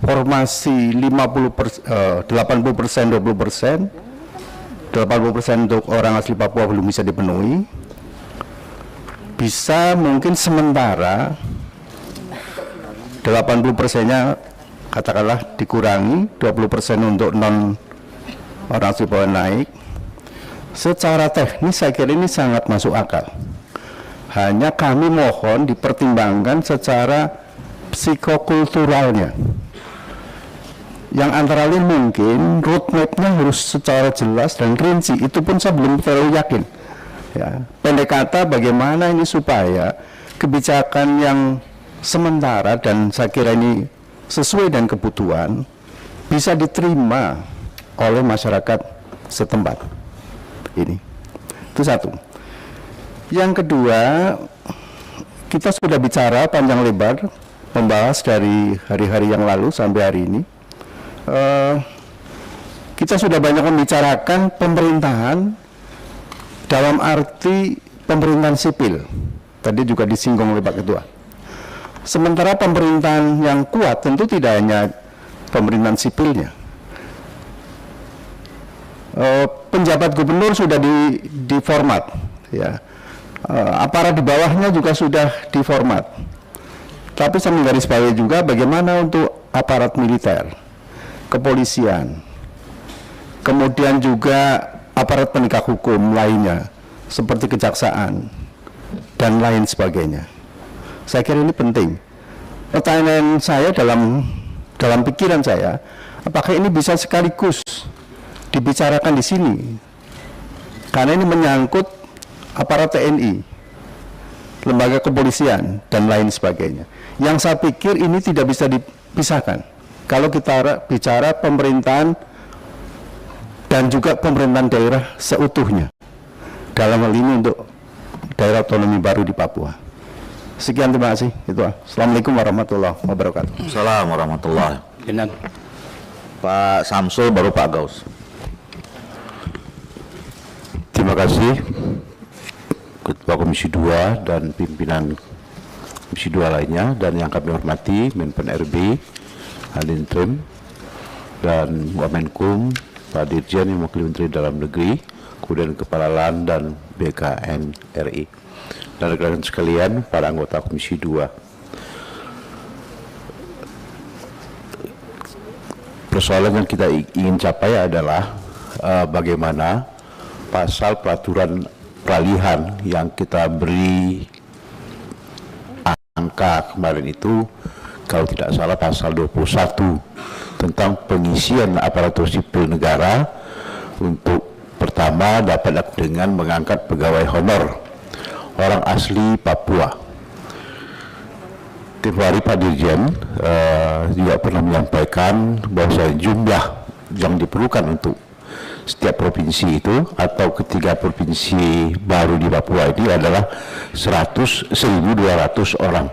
[SPEAKER 6] formasi 80%, 20%, 80% untuk orang asli Papua belum bisa dipenuhi, bisa mungkin sementara 80%-nya katakanlah dikurangi 20% untuk non orang asli Papua naik. Secara teknis saya kira ini sangat masuk akal. Hanya kami mohon dipertimbangkan secara psikokulturalnya. Yang antara lain mungkin roadmap-nya harus secara jelas dan rinci. Itu pun saya belum terlalu yakin. Ya, pendek kata bagaimana ini supaya kebijakan yang sementara dan saya kira ini sesuai dengan kebutuhan bisa diterima oleh masyarakat setempat. Ini itu satu. Yang kedua, kita sudah bicara panjang lebar membahas dari hari-hari yang lalu sampai hari ini. Kita sudah banyak membicarakan pemerintahan dalam arti pemerintahan sipil. Tadi juga disinggung oleh Pak Ketua. Sementara pemerintahan yang kuat tentu tidak hanya pemerintahan sipilnya. Penjabat gubernur sudah diformat, ya. Aparat di bawahnya juga sudah diformat. Tapi saya menggarisbawahi juga bagaimana untuk aparat militer, kepolisian, kemudian juga aparat penegak hukum lainnya seperti kejaksaan dan lain sebagainya. Saya kira ini penting. Pertanyaan saya dalam pikiran saya, apakah ini bisa sekaligus dibicarakan di sini? Karena ini menyangkut aparat TNI, lembaga kepolisian dan lain sebagainya. Yang saya pikir ini tidak bisa dipisahkan. Kalau kita bicara pemerintahan dan juga pemerintahan daerah seutuhnya, dalam hal ini untuk daerah otonomi baru di Papua. Sekian, terima kasih. Itu. Assalamualaikum warahmatullahi wabarakatuh.
[SPEAKER 1] Assalamualaikum warahmatullahi wabarakatuh. Pak Samsul, baru Pak Gaus.
[SPEAKER 7] Terima kasih Ketua Komisi 2 dan pimpinan Komisi 2 lainnya, dan yang kami hormati Menpan RB, Halin Trim, dan Wamenkum, Pak Dirjen yang mewakili Menteri Dalam Negeri, kemudian Kepala LAN dan BKN RI, dan rekan-rekan sekalian, para anggota Komisi 2. Persoalan yang kita ingin capai adalah bagaimana pasal peraturan peralihan yang kita beri angka kemarin itu, kalau tidak salah pasal 21 tentang pengisian aparatur sipil negara untuk pertama dapat dilakukan dengan mengangkat pegawai honor orang asli Papua. Tempoh hari Pak Dirjen juga pernah menyampaikan bahwa jumlah yang diperlukan untuk setiap provinsi itu atau ketiga provinsi baru di Papua ini adalah 1.200 orang.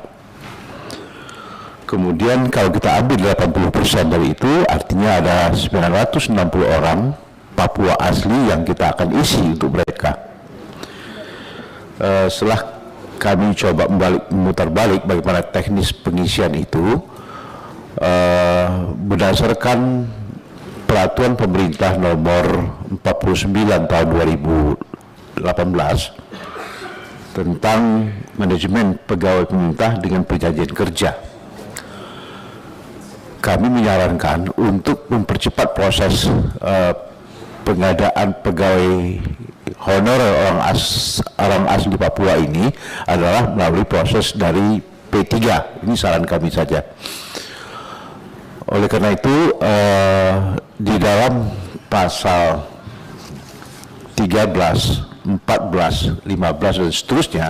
[SPEAKER 7] Kemudian kalau kita ambil 80% dari itu, artinya ada 960 orang Papua asli yang kita akan isi untuk mereka. Setelah kami coba memutar balik bagaimana teknis pengisian itu, berdasarkan peraturan pemerintah nomor 49 tahun 2018 tentang manajemen pegawai pemerintah dengan perjanjian kerja, kami menyarankan untuk mempercepat proses pengadaan pegawai honor orang asli Papua ini adalah melalui proses dari P3. Ini saran kami saja. Oleh karena itu, di dalam pasal 13, 14, 15 dan seterusnya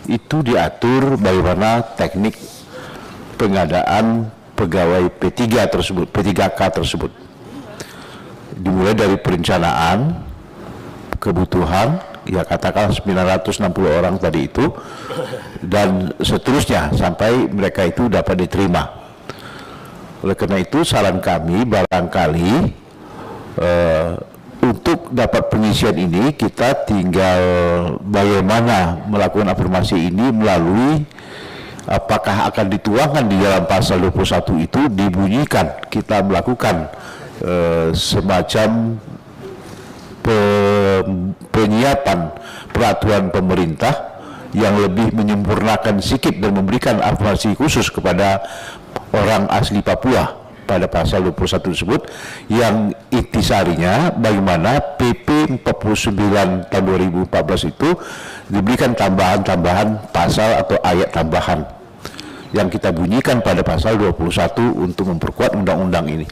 [SPEAKER 7] itu diatur bagaimana teknik pengadaan pegawai P3 tersebut, P3K tersebut. Dimulai dari perencanaan, kebutuhan, ya katakan 960 orang tadi itu, dan seterusnya sampai mereka itu dapat diterima. Oleh karena itu saran kami barangkali untuk dapat pengisian ini kita tinggal bagaimana melakukan afirmasi ini melalui apakah akan dituangkan di dalam pasal 21 itu dibunyikan kita melakukan semacam penyiapan peraturan pemerintah yang lebih menyempurnakan sikit dan memberikan afirmasi khusus kepada orang asli Papua pada pasal 21 tersebut yang intisarinya bagaimana PP 49 tahun 2014 itu diberikan tambahan-tambahan pasal atau ayat tambahan yang kita bunyikan pada pasal 21 untuk memperkuat undang-undang ini.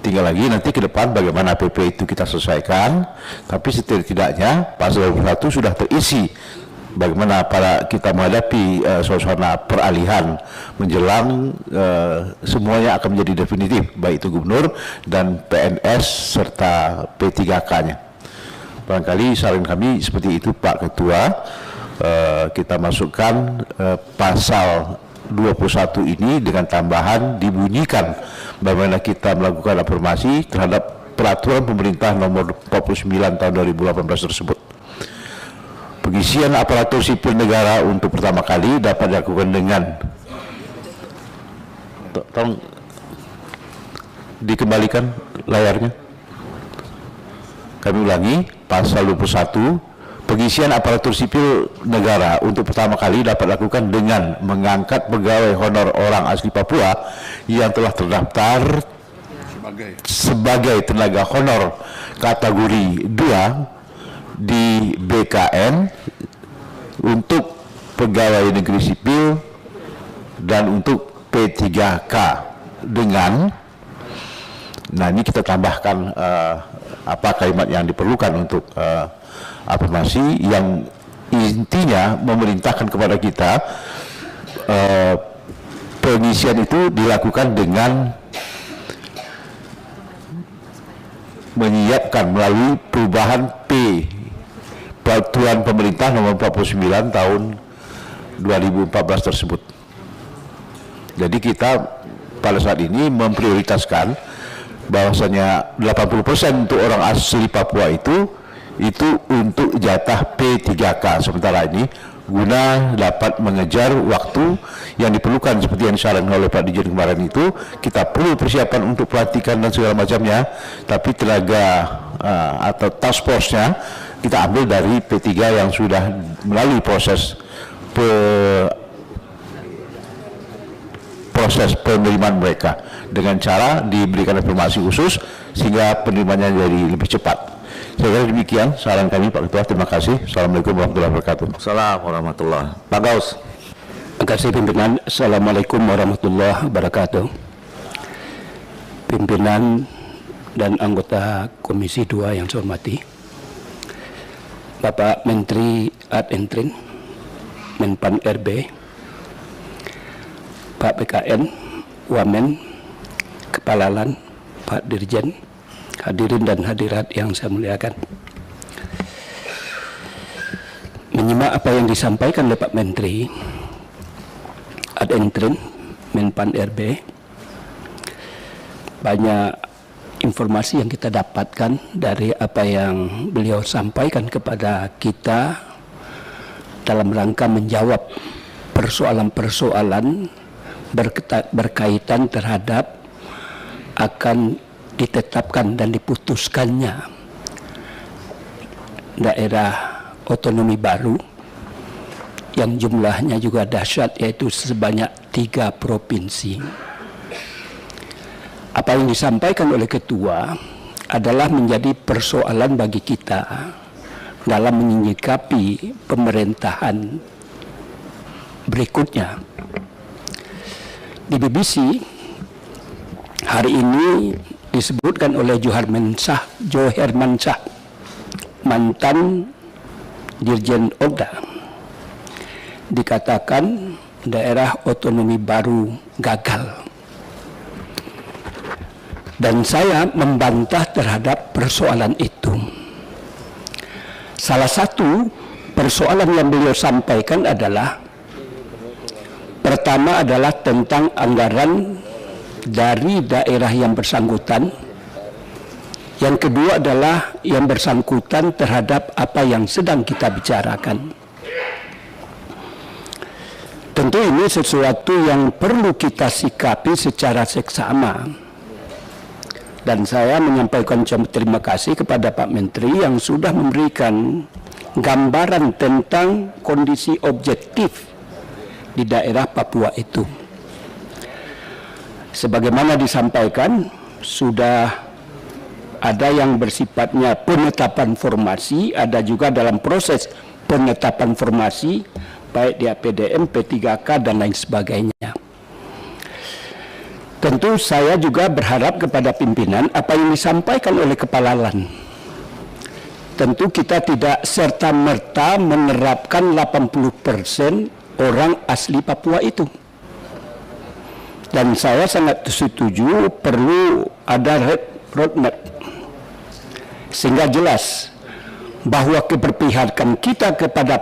[SPEAKER 7] Tinggal lagi nanti ke depan bagaimana PP itu kita selesaikan, tapi setidaknya pasal 21 sudah terisi bagaimana para kita menghadapi suasana peralihan menjelang semuanya akan menjadi definitif, baik itu gubernur dan PNS serta P3K-nya. Barangkali saran kami seperti itu Pak Ketua, kita masukkan pasal 21 ini dengan tambahan dibunyikan bagaimana kita melakukan afirmasi terhadap peraturan pemerintah nomor 49 tahun 2018 tersebut. Pengisian aparatur sipil negara untuk pertama kali dapat dilakukan dengan tolong dikembalikan layarnya. Kami ulangi, pasal 21, pengisian aparatur sipil negara untuk pertama kali dapat dilakukan dengan mengangkat pegawai honor orang asli Papua yang telah terdaftar sebagai tenaga honor kategori 2 di BKN untuk pegawai negeri sipil dan untuk P3K dengan, nah ini kita tambahkan apa kalimat yang diperlukan untuk afirmasi yang intinya memerintahkan kepada kita pengisian itu dilakukan dengan menyiapkan melalui perubahan peraturan pemerintah nomor 49 tahun 2014 tersebut. Jadi kita pada saat ini memprioritaskan bahwasanya 80% untuk orang asli Papua itu untuk jatah P3K sementara ini guna dapat mengejar waktu yang diperlukan seperti yang disarankan oleh Pak Dirjen kemarin itu. Kita perlu persiapan untuk pelantikan dan segala macamnya, tapi tenaga atau task force-nya kita ambil dari P3 yang sudah melalui proses penerimaan mereka dengan cara diberikan informasi khusus sehingga penerimanya jadi lebih cepat. Saya kira demikian saran kami Pak Ketua. Terima kasih. Assalamualaikum warahmatullahi wabarakatuh.
[SPEAKER 2] Assalamualaikum warahmatullahi wabarakatuh. Pak Gaus.
[SPEAKER 5] Terima kasih pimpinan. Assalamualaikum warahmatullahi wabarakatuh. Pimpinan dan anggota Komisi 2 yang saya hormati, Bapak Menteri Adentrin, Menpan RB, Pak BKN, Wamen, Kepala LAN, Pak Dirjen, hadirin dan hadirat yang saya muliakan. Menyimak apa yang disampaikan oleh Pak Menteri Adentrin, Menpan RB, banyak informasi yang kita dapatkan dari apa yang beliau sampaikan kepada kita dalam rangka menjawab persoalan-persoalan berkaitan terhadap akan ditetapkan dan diputuskannya daerah otonomi baru yang jumlahnya juga dahsyat, yaitu sebanyak 3 provinsi. Apa yang disampaikan oleh Ketua adalah menjadi persoalan bagi kita dalam menyikapi pemerintahan berikutnya. Di BBC hari ini disebutkan oleh Joe Hermansyah, mantan Dirjen Oda, dikatakan daerah otonomi baru gagal. Dan saya membantah terhadap persoalan itu. Salah satu persoalan yang beliau sampaikan adalah, pertama adalah tentang anggaran dari daerah yang bersangkutan. Yang kedua adalah yang bersangkutan terhadap apa yang sedang kita bicarakan. Tentu ini sesuatu yang perlu kita sikapi secara seksama. Dan saya menyampaikan terima kasih kepada Pak Menteri yang sudah memberikan gambaran tentang kondisi objektif di daerah Papua itu.
[SPEAKER 8] sebagaimana disampaikan, sudah ada yang bersifatnya penetapan formasi, ada juga dalam proses penetapan formasi, baik di APDM, P3K, dan lain sebagainya. Tentu saya juga berharap kepada pimpinan apa yang disampaikan oleh Kepala LAN. Tentu kita tidak serta-merta menerapkan 80% orang asli Papua itu. Dan saya sangat setuju perlu ada roadmap sehingga jelas bahwa keberpihakan kita kepada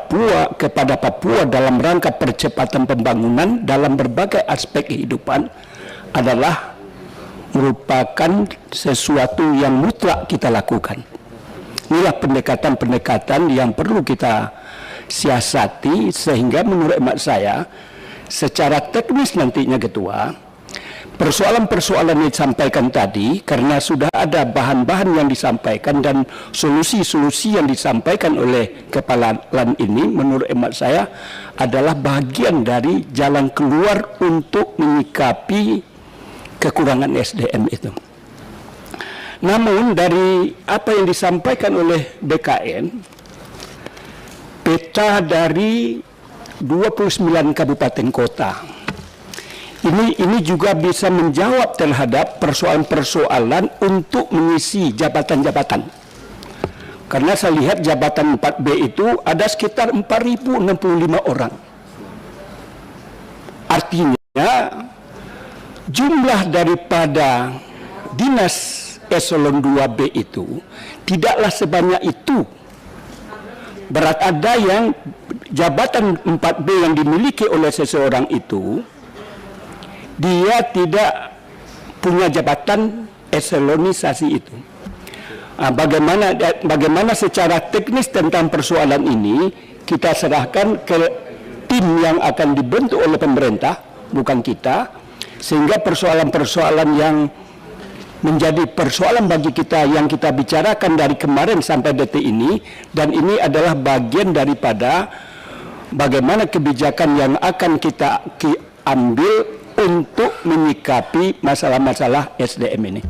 [SPEAKER 8] Papua dalam rangka percepatan pembangunan dalam berbagai aspek kehidupan adalah merupakan sesuatu yang mutlak kita lakukan. Inilah pendekatan-pendekatan yang perlu kita siasati, sehingga menurut hemat saya secara teknis nantinya Ketua, persoalan-persoalan yang disampaikan tadi, karena sudah ada bahan-bahan yang disampaikan dan solusi-solusi yang disampaikan oleh Kepala LAN ini, menurut hemat saya adalah bagian dari jalan keluar untuk menyikapi kekurangan SDM itu. Namun dari apa yang disampaikan oleh BKN, peta dari 29 kabupaten kota, ini juga bisa menjawab terhadap persoalan-persoalan untuk mengisi jabatan-jabatan. Karena saya lihat jabatan 4B itu ada sekitar 4.065 orang. Artinya jumlah daripada dinas eselon 2B itu tidaklah sebanyak itu. Berat ada yang jabatan 4B yang dimiliki oleh seseorang itu, dia tidak punya jabatan eselonisasi itu. Bagaimana secara teknis tentang persoalan ini kita serahkan ke tim yang akan dibentuk oleh pemerintah, bukan kita, sehingga persoalan-persoalan yang menjadi persoalan bagi kita yang kita bicarakan dari kemarin sampai detik ini, dan ini adalah bagian daripada bagaimana kebijakan yang akan kita ambil untuk menyikapi masalah-masalah SDM ini.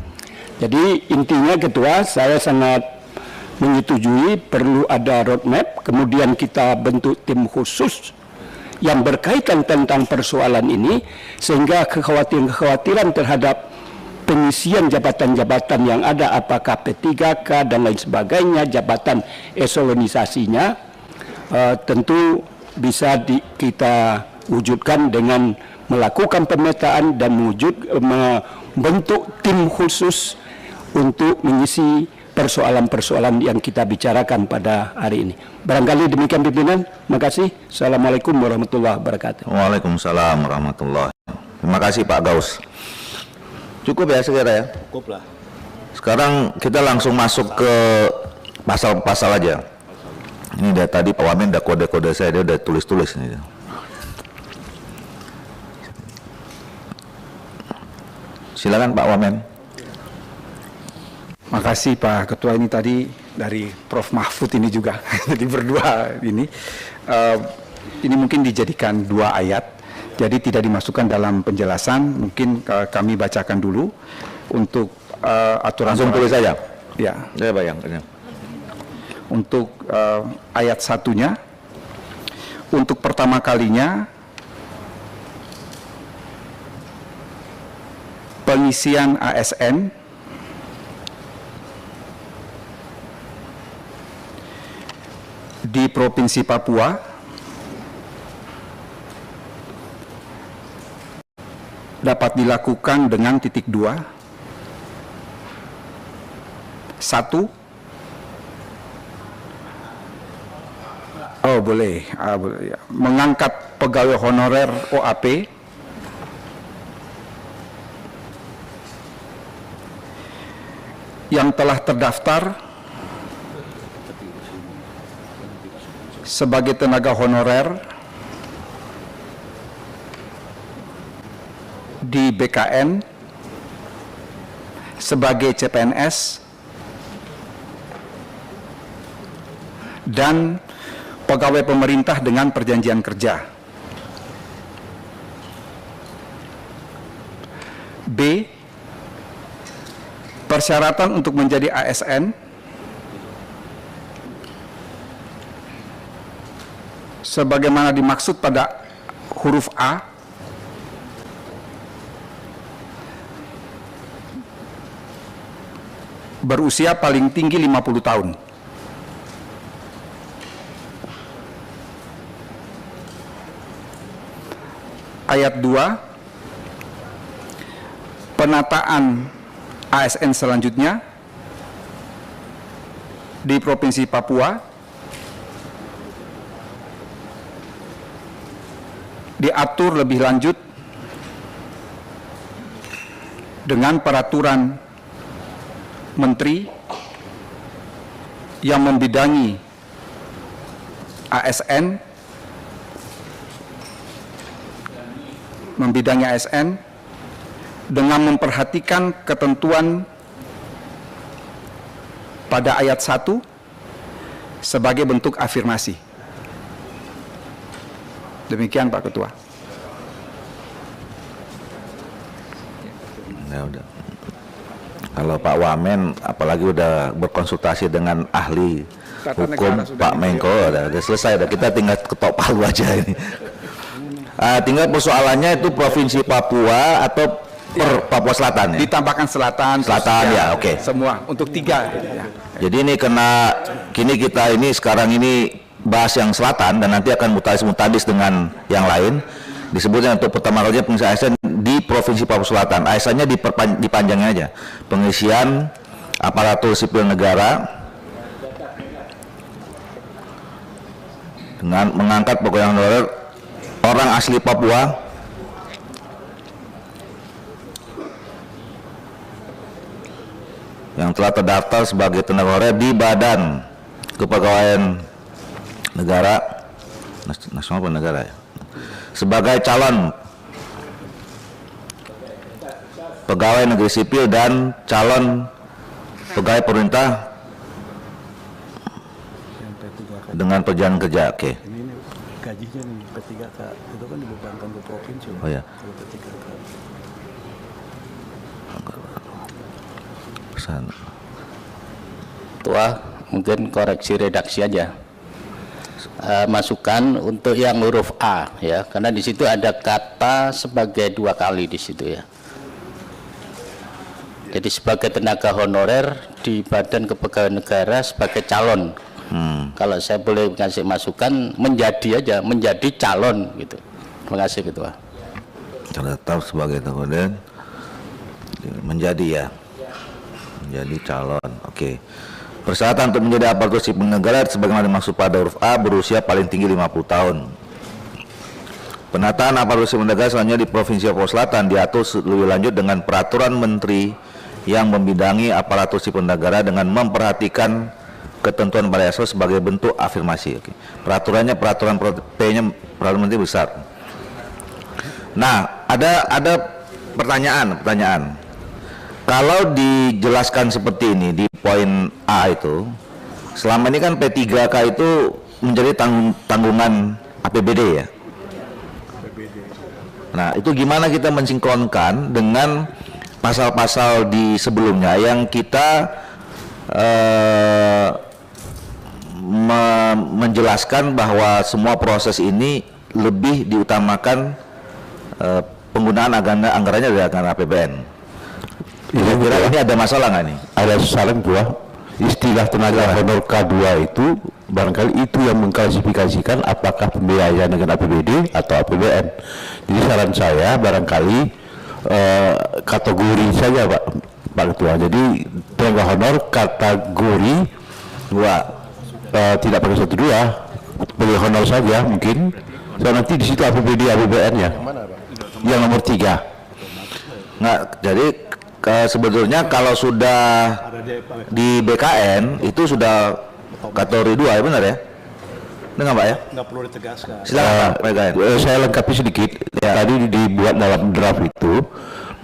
[SPEAKER 8] Jadi intinya Ketua, saya sangat menyetujui perlu ada roadmap, kemudian kita bentuk tim khusus yang berkaitan tentang persoalan ini, sehingga kekhawatiran terhadap pengisian jabatan-jabatan yang ada, apakah P3K dan lain sebagainya, jabatan eselonisasinya, tentu bisa kita wujudkan dengan melakukan pemetaan dan membentuk tim khusus untuk mengisi persoalan-persoalan yang kita bicarakan pada hari ini. Barangkali demikian pimpinan. Terima kasih. Assalamualaikum warahmatullahi wabarakatuh.
[SPEAKER 1] Waalaikumsalam warahmatullahi wabarakatuh. Terima kasih Pak Gaus. Cukup ya sekira ya?
[SPEAKER 4] Cukup lah.
[SPEAKER 1] Sekarang kita langsung masuk ke pasal-pasal aja. Ini dari tadi Pak Wamen udah kode-kode saya, dia udah tulis-tulis ini. Silakan Pak Wamen.
[SPEAKER 3] Makasih Pak Ketua, ini tadi dari Prof Mahfud ini juga, jadi berdua ini. Ini mungkin dijadikan 2 ayat, jadi tidak dimasukkan dalam penjelasan. Mungkin kami bacakan dulu untuk aturan.
[SPEAKER 1] Langsung tulis saja.
[SPEAKER 3] Ya.
[SPEAKER 1] Saya bayangkan.
[SPEAKER 3] Untuk ayat 1-nya, untuk pertama kalinya pengisian ASN di Provinsi Papua dapat dilakukan dengan titik 2. 1. Oh boleh, boleh ya. Mengangkat pegawai honorer OAP yang telah terdaftar sebagai tenaga honorer di BKN, sebagai CPNS, dan pegawai pemerintah dengan perjanjian kerja. B. Persyaratan untuk menjadi ASN sebagaimana dimaksud pada huruf A berusia paling tinggi 50 tahun. Ayat 2, penataan ASN selanjutnya di Provinsi Papua diatur lebih lanjut dengan peraturan menteri yang membidangi ASN, dengan memperhatikan ketentuan pada ayat 1 sebagai bentuk afirmasi. Demikian Pak Ketua.
[SPEAKER 1] Ya udah. Kalau Pak Wamen apalagi udah berkonsultasi dengan ahli hukum Pak Menko, udah selesai, udah kita tinggal ketok palu aja ini. Tinggal persoalannya itu Provinsi Papua atau Papua Selatan ya?
[SPEAKER 3] Ditambahkan selatan
[SPEAKER 1] ya, oke.
[SPEAKER 3] Semua untuk 3 ya.
[SPEAKER 1] Jadi ini kena kini kita ini sekarang ini bahas yang selatan dan nanti akan mutadis dengan yang lain. Disebutnya untuk pertama kalinya pengisian ASN di Provinsi Papua Selatan. ASN-nya dipanjangnya aja. Pengisian aparatur sipil negara dengan mengangkat pegawai honorer orang asli Papua yang telah terdaftar sebagai tenaga honorer di Badan Kepegawaian Negara Nasional Negara ya, sebagai calon pegawai negeri sipil dan calon pegawai pemerintah dengan perjalanan kerja. Oke.
[SPEAKER 9] Ini gajinya nih P3K itu kan dibebankan ke provinsi.
[SPEAKER 1] Oh ya.
[SPEAKER 9] Kalau P3K.
[SPEAKER 1] Pesan.
[SPEAKER 10] Tua, mungkin koreksi redaksi aja. Masukan untuk yang huruf A ya, karena di situ ada kata sebagai 2 kali di situ ya. Jadi sebagai tenaga honorer di Badan Kepegawaian Negara sebagai calon. Kalau saya boleh kasih masukan, menjadi aja, menjadi calon gitu. Terima kasih Ketua.
[SPEAKER 1] Tetap sebagai kemudian menjadi ya, menjadi calon. Oke. Persyaratan untuk menjadi aparatur sipil negara sebagaimana dimaksud pada huruf A berusia paling tinggi 50 tahun. Penataan aparatur sipil negara selanjutnya di Provinsi Papua Selatan diatur lebih lanjut dengan peraturan menteri yang membidangi aparatur sipil negara dengan memperhatikan ketentuan pada asal sebagai bentuk afirmasi. Oke. Peraturannya peraturan P-nya peraturan menteri besar. Nah, ada pertanyaan. Kalau dijelaskan seperti ini di poin A itu, selama ini kan P3K itu menjadi tanggungan APBD ya. Nah, itu gimana kita mensinkronkan dengan pasal-pasal di sebelumnya yang kita menjelaskan bahwa semua proses ini lebih diutamakan penggunaan anggarannya dari anggaran APBN. Kira-kira ini ada masalah nggak nih?
[SPEAKER 7] Ada saran buah istilah tenaga honor K2 itu barangkali itu yang mengklasifikasikan apakah pembiayaan dengan APBD atau APBN. Jadi saran saya barangkali kategori saja Pak Ketua. Jadi tenaga honor kategori 2 tidak pakai 1 2 pilih honor saja mungkin. So, nanti di situ APBD APBN ya. Yang nomor 3.
[SPEAKER 1] Nggak, jadi sebetulnya kalau sudah di BKN itu sudah kategori 2 ya, benar ya? Dengar Pak ya?
[SPEAKER 9] Nggak perlu ditegaskan.
[SPEAKER 1] Silakan Pak BKN.
[SPEAKER 7] Saya lengkapi sedikit. Ya. Tadi dibuat dalam draft itu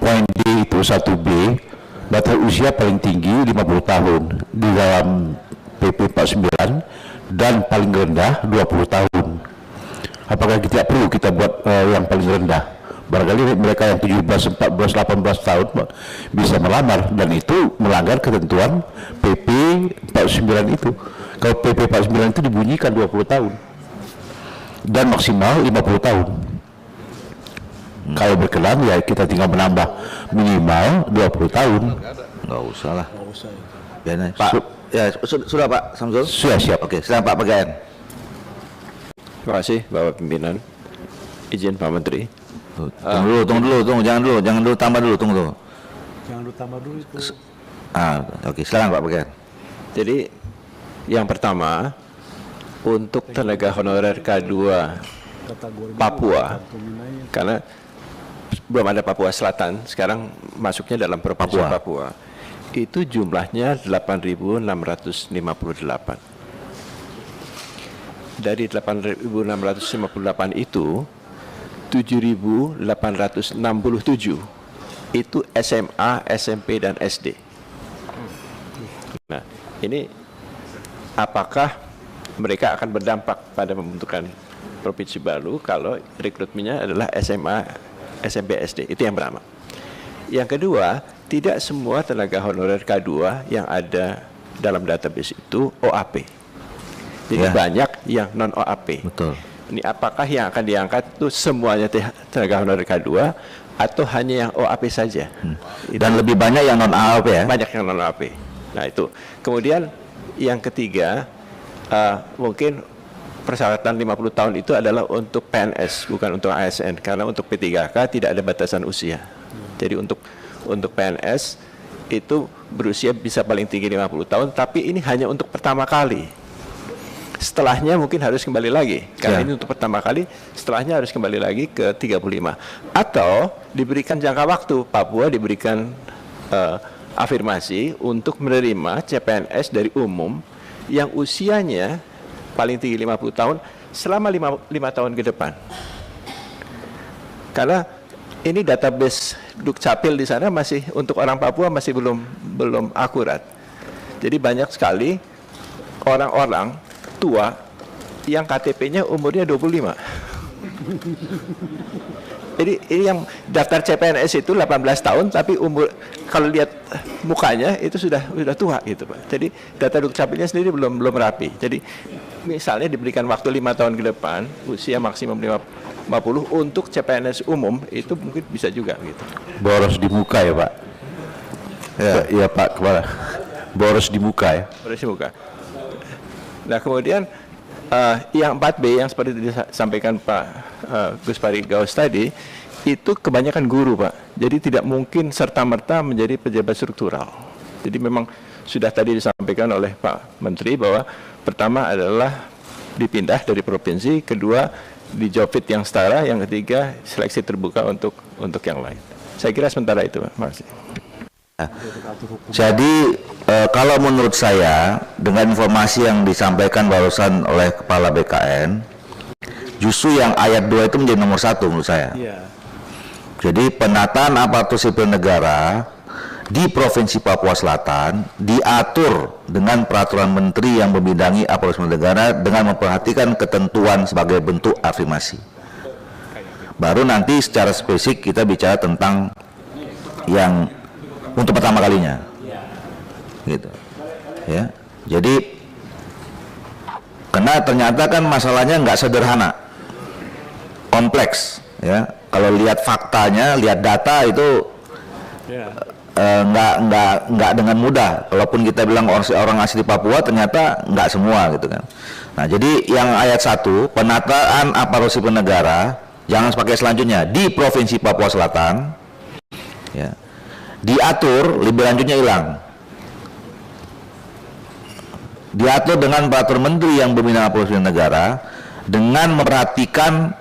[SPEAKER 7] poin D itu 1B batas usia paling tinggi 50 tahun di dalam PP 49 dan paling rendah 20 tahun. Apakah tidak perlu kita buat yang paling rendah? Barangkali mereka yang 17, 14, 18 tahun bisa melamar, dan itu melanggar ketentuan PP 49 itu. Kalau PP 49 itu dibunyikan 20 tahun dan maksimal 50 tahun. Kalau berkenan ya kita tinggal menambah minimal 20 tahun.
[SPEAKER 1] Nggak usah lah. Ya, Pak. Ya, sudah Pak Samsul?
[SPEAKER 7] Sudah siap.
[SPEAKER 1] Oke, silakan Pak Pegawai.
[SPEAKER 11] Terima kasih Bapak Pimpinan. Izin Pak Menteri.
[SPEAKER 1] Tunggu, jangan dulu, tambah dulu, tunggu.
[SPEAKER 9] Jangan dulu tambah dulu itu.
[SPEAKER 1] Oke, silakan Pak Pegawai.
[SPEAKER 11] Jadi yang pertama, untuk tenaga honorer K2 Papua, karena belum ada Papua Selatan, sekarang masuknya dalam Provinsi Papua. Itu jumlahnya 8.658. Dari 8.658 itu 7.867 itu SMA, SMP, dan SD. Nah, ini apakah mereka akan berdampak pada pembentukan provinsi baru kalau rekrutmennya adalah SMA, SMP, SD? Itu yang pertama. Yang kedua, tidak semua tenaga honorer K2 yang ada dalam database itu OAP. Jadi banyak yang non OAP.
[SPEAKER 1] Betul.
[SPEAKER 11] Ini apakah yang akan diangkat itu semuanya tenaga honorer K2 atau hanya yang OAP saja?
[SPEAKER 1] Dan lebih banyak yang non OAP ya?
[SPEAKER 11] Banyak yang non OAP. Nah itu. Kemudian yang ketiga, mungkin persyaratan 50 tahun itu adalah untuk PNS, bukan untuk ASN, karena untuk P3K tidak ada batasan usia. Jadi untuk PNS itu berusia bisa paling tinggi 50 tahun, tapi ini hanya untuk pertama kali. Setelahnya mungkin harus kembali lagi, karena ini untuk pertama kali, setelahnya harus kembali lagi ke 35. Atau diberikan jangka waktu, Papua diberikan afirmasi untuk menerima CPNS dari umum yang usianya paling tinggi 50 tahun selama 5 tahun ke depan. Karena ini database Dukcapil di sana masih untuk orang Papua masih belum akurat. Jadi banyak sekali orang-orang tua yang KTP-nya umurnya 25. Jadi ini yang daftar CPNS itu 18 tahun tapi umur kalau lihat mukanya itu sudah tua gitu Pak. Jadi data Dukcapilnya sendiri belum rapi. Jadi misalnya diberikan waktu 5 tahun ke depan, usia maksimum 50 untuk CPNS umum itu mungkin bisa juga gitu.
[SPEAKER 7] Boros di muka ya Pak. Ya Pak, kepala. Boros di muka ya.
[SPEAKER 11] Boros di muka. Nah kemudian yang 4B yang seperti disampaikan Pak Gus Pari Gaus tadi itu kebanyakan guru Pak. Jadi tidak mungkin serta-merta menjadi pejabat struktural. Jadi memang sudah tadi disampaikan oleh Pak Menteri bahwa pertama adalah dipindah dari provinsi, kedua di job fit yang setara, yang ketiga seleksi terbuka untuk yang lain. Saya kira sementara itu Pak. Makasih.
[SPEAKER 1] Jadi kalau menurut saya dengan informasi yang disampaikan barusan oleh Kepala BKN, justru yang ayat 2 itu menjadi nomor 1 menurut saya. Jadi penataan aparatur sipil negara di Provinsi Papua Selatan diatur dengan peraturan menteri yang membidangi aparatur sipil negara dengan memperhatikan ketentuan sebagai bentuk afirmasi. Baru nanti secara spesifik kita bicara tentang yang untuk pertama kalinya, gitu, ya. Jadi, karena ternyata kan masalahnya nggak sederhana, kompleks, ya. Kalau lihat faktanya, lihat data itu nggak dengan mudah. Walaupun kita bilang orang asli Papua, ternyata nggak semua, gitu kan. Nah, jadi yang ayat 1 penataan aparatur sipil negara, jangan pakai selanjutnya di Provinsi Papua Selatan, ya. Diatur, lebih lanjutnya hilang. Diatur dengan peraturan menteri yang berwenang aparatur sipil negara dengan memperhatikan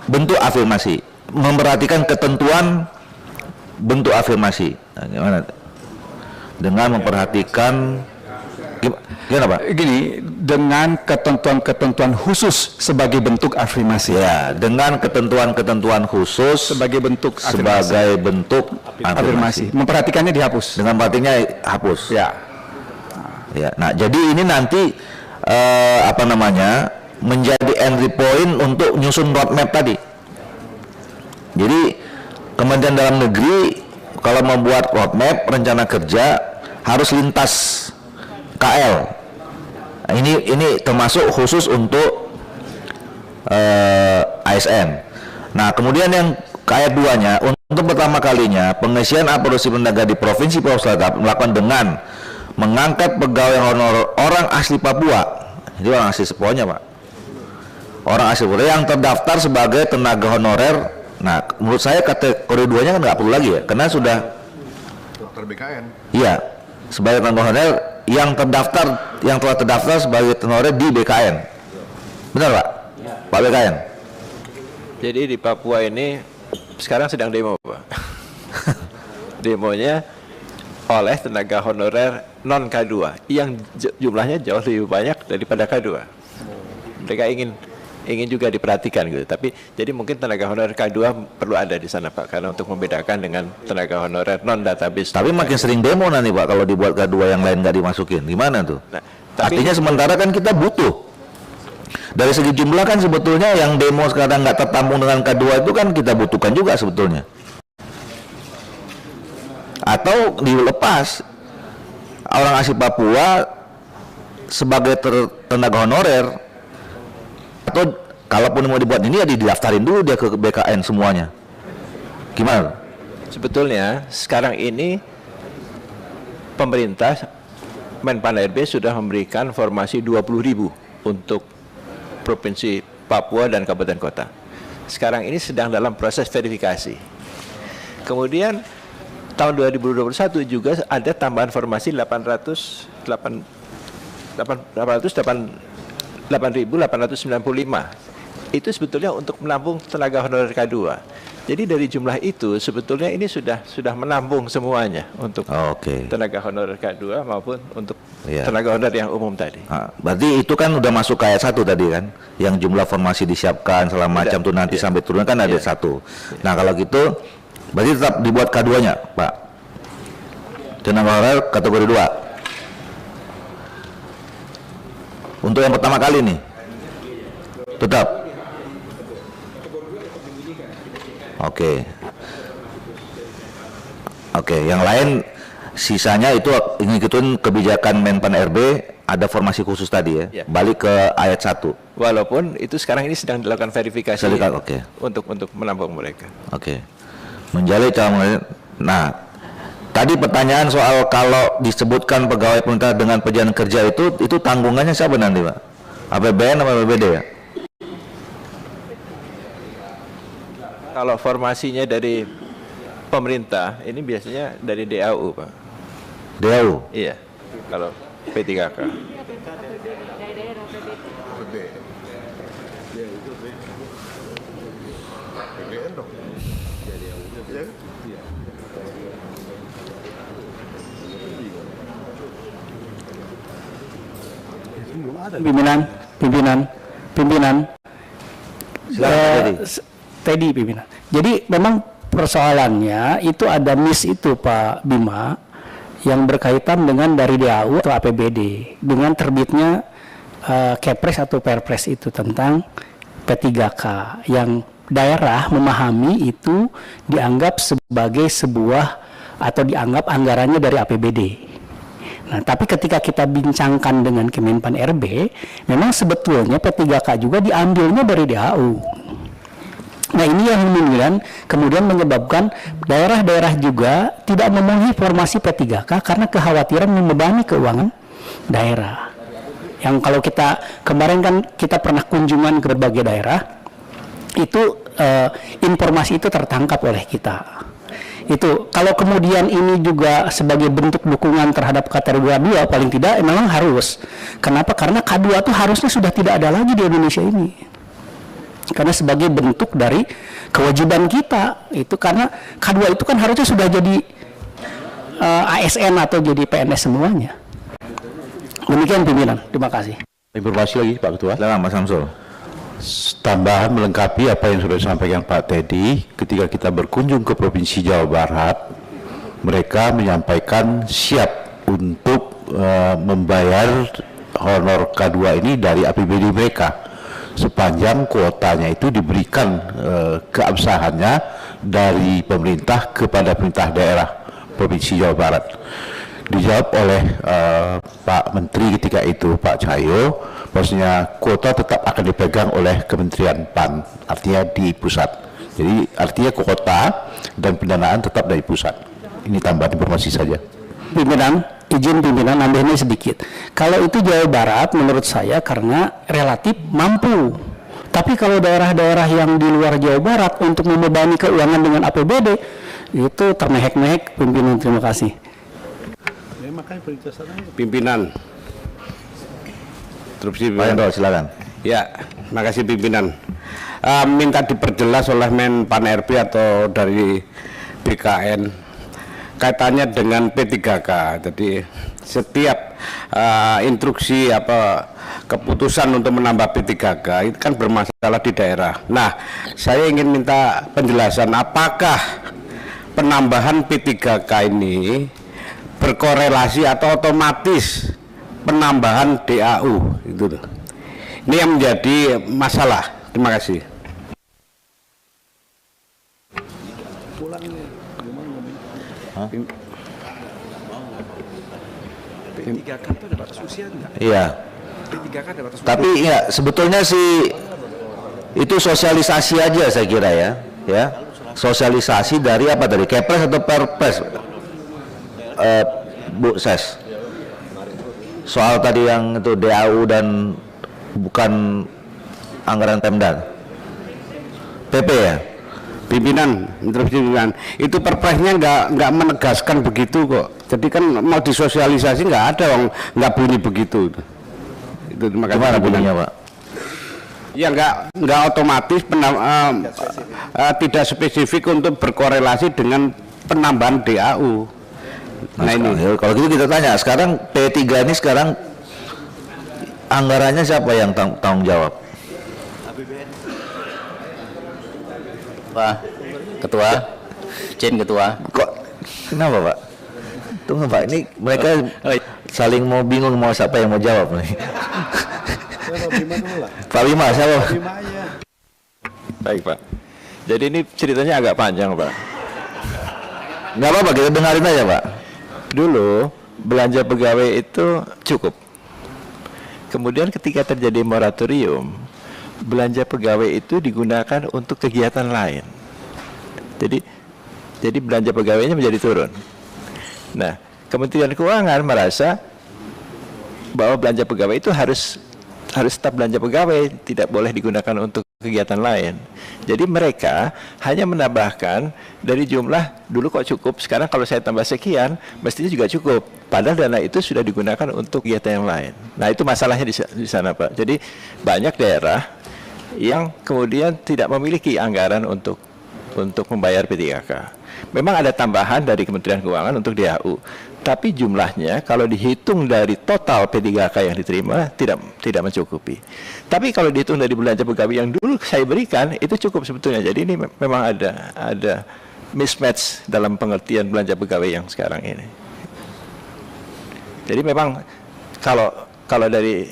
[SPEAKER 1] bentuk afirmasi, memperhatikan ketentuan bentuk afirmasi. Nah, gimana? Dengan memperhatikan gimana Pak?
[SPEAKER 3] Gini, dengan ketentuan-ketentuan khusus sebagai bentuk afirmasi.
[SPEAKER 1] Ya, dengan ketentuan-ketentuan khusus
[SPEAKER 3] sebagai bentuk
[SPEAKER 1] afirmasi.
[SPEAKER 3] Memperhatikannya dihapus.
[SPEAKER 1] Dengan memperhatikannya hapus.
[SPEAKER 3] Ya.
[SPEAKER 1] Ya. Nah, jadi ini nanti menjadi entry point untuk nyusun roadmap tadi. Jadi Kementerian Dalam Negeri kalau membuat roadmap rencana kerja harus lintas KL. Ini termasuk khusus untuk ASN. Nah, kemudian yang ayat 2-nya, untuk pertama kalinya pengisian aparatur pendaga di Provinsi Papua Selatan melakukan dengan mengangkat pegawai honor orang asli Papua. Jadi orang asli Seponya, Pak. Orang asli Papua yang terdaftar sebagai tenaga honorer. Nah, menurut saya kategori 2-nya kan nggak perlu lagi ya, karena sudah
[SPEAKER 12] dokter BKN.
[SPEAKER 1] Iya, sebagai tenaga honorer yang terdaftar, yang telah terdaftar sebagai tenaga honorer di BKN. Benar, Pak? Ya. Pak BKN.
[SPEAKER 11] Jadi di Papua ini sekarang sedang demo, Pak. Demonya oleh tenaga honorer non K2 yang jumlahnya jauh lebih banyak daripada K2. Mereka ingin juga diperhatikan gitu. Tapi jadi mungkin tenaga honorer K2 perlu ada di sana, Pak, karena untuk membedakan dengan tenaga honorer non database.
[SPEAKER 1] Tapi makin sering demo nanti, Pak, kalau dibuat K2 yang lain nggak dimasukin. Gimana tuh?
[SPEAKER 11] Nah, tapi,
[SPEAKER 1] artinya sementara kan kita butuh. Dari segi jumlah kan sebetulnya yang demo sekarang nggak tertampung dengan K2 itu kan kita butuhkan juga sebetulnya. Atau dilepas orang asli Papua sebagai tenaga honorer, atau kalaupun mau dibuat ini ya didaftarin dulu dia ke BKN semuanya. Gimana?
[SPEAKER 11] Sebetulnya sekarang ini pemerintah Menpan RB sudah memberikan formasi 20.000 untuk Provinsi Papua dan Kabupaten Kota. Sekarang ini sedang dalam proses verifikasi. Kemudian tahun 2021 juga ada tambahan formasi 8.895. Itu sebetulnya untuk menampung tenaga honorer K2. Jadi dari jumlah itu sebetulnya ini sudah menampung semuanya untuk tenaga honorer K2 maupun untuk tenaga honorer yang umum tadi.
[SPEAKER 1] Berarti itu kan udah masuk ke ayat 1 tadi kan, yang jumlah formasi disiapkan segala macam tuh nanti sampai turun kan ada 1. Nah kalau gitu berarti tetap dibuat K2-nya, Pak. Tenaga honorer kategori 2. Untuk yang pertama kali nih tetap. Oke, yang lain sisanya itu ngikutin kebijakan Menpan RB, ada formasi khusus tadi ya. Balik ke ayat 1.
[SPEAKER 11] Walaupun itu sekarang ini sedang dilakukan verifikasi untuk menampung mereka.
[SPEAKER 1] Menjalin calon. Nah, tadi pertanyaan soal kalau disebutkan pegawai pemerintah dengan perjalanan kerja itu tanggungannya siapa nanti, Pak? APBN atau APBD ya?
[SPEAKER 11] Kalau formasinya dari pemerintah, ini biasanya dari DAU, Pak.
[SPEAKER 1] DAU?
[SPEAKER 11] Iya, kalau P3K.
[SPEAKER 8] Pimpinan. Teddy pimpinan. Jadi memang persoalannya itu ada miss itu Pak Bima yang berkaitan dengan dari DAU atau APBD dengan terbitnya Kepres atau Perpres itu tentang P3K yang daerah memahami itu dianggap sebagai sebuah atau dianggap anggarannya dari APBD. Nah, tapi ketika kita bincangkan dengan Kemenpan RB, memang sebetulnya P3K juga diambilnya dari DAU. Nah, ini yang kemudian menyebabkan daerah-daerah juga tidak memenuhi formasi P3K karena kekhawatiran membebani keuangan daerah. Yang kalau kita kemarin kan kita pernah kunjungan ke berbagai daerah, itu informasi itu tertangkap oleh kita. Itu kalau kemudian ini juga sebagai bentuk dukungan terhadap kategori 2 paling tidak memang harus. Kenapa? Karena K2 itu harusnya sudah tidak ada lagi di Indonesia ini. Karena sebagai bentuk dari kewajiban kita itu, karena K2 itu kan harusnya sudah jadi ASN atau jadi PNS semuanya. Demikian pimpinan, terima kasih.
[SPEAKER 7] Informasi lagi Pak Ketua.
[SPEAKER 1] Silakan Mas Samsul.
[SPEAKER 7] Tambahan melengkapi apa yang sudah disampaikan Pak Teddy, ketika kita berkunjung ke Provinsi Jawa Barat, mereka menyampaikan siap untuk membayar honor K2 ini dari APBD mereka, sepanjang kuotanya itu diberikan keabsahannya dari pemerintah kepada pemerintah daerah Provinsi Jawa Barat. Dijawab oleh Pak Menteri ketika itu, Pak Cahyo, bahwasanya kuota tetap akan dipegang oleh Kementerian PAN, artinya di pusat. Jadi artinya kuota dan pendanaan tetap dari pusat. Ini tambahan informasi saja.
[SPEAKER 8] Pimpinan, izin pimpinan nambahnya sedikit. Kalau itu Jawa Barat menurut saya karena relatif mampu. Tapi kalau daerah-daerah yang di luar Jawa Barat untuk membebani keuangan dengan APBD itu termehek-mehek. Pimpinan, terima kasih.
[SPEAKER 13] Pimpinan. Interupsi
[SPEAKER 1] Pak Hendro, silakan.
[SPEAKER 13] Ya, makasih pimpinan. Minta diperjelas oleh Menpan RB atau dari BKN kaitannya dengan P3K. Jadi setiap instruksi keputusan untuk menambah P3K itu kan bermasalah di daerah. Nah, saya ingin minta penjelasan apakah penambahan P3K ini berkorelasi atau otomatis penambahan DAU itu. Ini yang menjadi masalah. Terima kasih.
[SPEAKER 3] P3K itu ada batas usia enggak?
[SPEAKER 1] Iya.
[SPEAKER 3] P3K ada batas usia.
[SPEAKER 1] Tapi ya sebetulnya sih itu sosialisasi aja saya kira ya. Sosialisasi dari apa tadi? Kepres atau Perpres? Bu Ses. Soal tadi yang itu DAU dan bukan anggaran Pemda. PP ya?
[SPEAKER 13] Pimpinan, interupsi pimpinan. Itu perpresnya nggak menegaskan begitu kok. Jadi kan mau disosialisasi nggak ada, nggak bunyi begitu. Itu terima kasih.
[SPEAKER 1] Gimana bunyinya, Pak?
[SPEAKER 13] Ya nggak otomatis tidak spesifik untuk berkorelasi dengan penambahan DAU.
[SPEAKER 1] Nah ini kalau gitu kita tanya, sekarang P3 ini sekarang anggarannya siapa yang tanggung jawab?
[SPEAKER 10] Pak Ketua, izin Ketua.
[SPEAKER 1] Kok kenapa Pak? Tunggu Pak, ini mereka saling mau bingung mau siapa yang mau jawab nih. Pak Bima, siapa?
[SPEAKER 11] Baik Pak. Jadi ini ceritanya agak panjang Pak.
[SPEAKER 1] Nggak apa-apa, kita dengarin aja Pak.
[SPEAKER 11] Dulu belanja pegawai itu cukup. Kemudian ketika terjadi moratorium, belanja pegawai itu digunakan untuk kegiatan lain. Jadi belanja pegawainya menjadi turun. Nah, Kementerian Keuangan merasa bahwa belanja pegawai itu harus tetap belanja pegawai, tidak boleh digunakan untuk kegiatan lain. Jadi mereka hanya menambahkan dari jumlah dulu kok cukup, sekarang kalau saya tambah sekian mestinya juga cukup. Padahal dana itu sudah digunakan untuk kegiatan yang lain. Nah itu masalahnya di sana Pak. Jadi banyak daerah yang kemudian tidak memiliki anggaran untuk membayar P3K. Memang ada tambahan dari Kementerian Keuangan untuk DAU, tapi jumlahnya kalau dihitung dari total P3K yang diterima tidak mencukupi. Tapi kalau dihitung dari belanja pegawai yang dulu saya berikan itu cukup sebetulnya. Jadi ini memang ada mismatch dalam pengertian belanja pegawai yang sekarang ini. Jadi memang kalau dari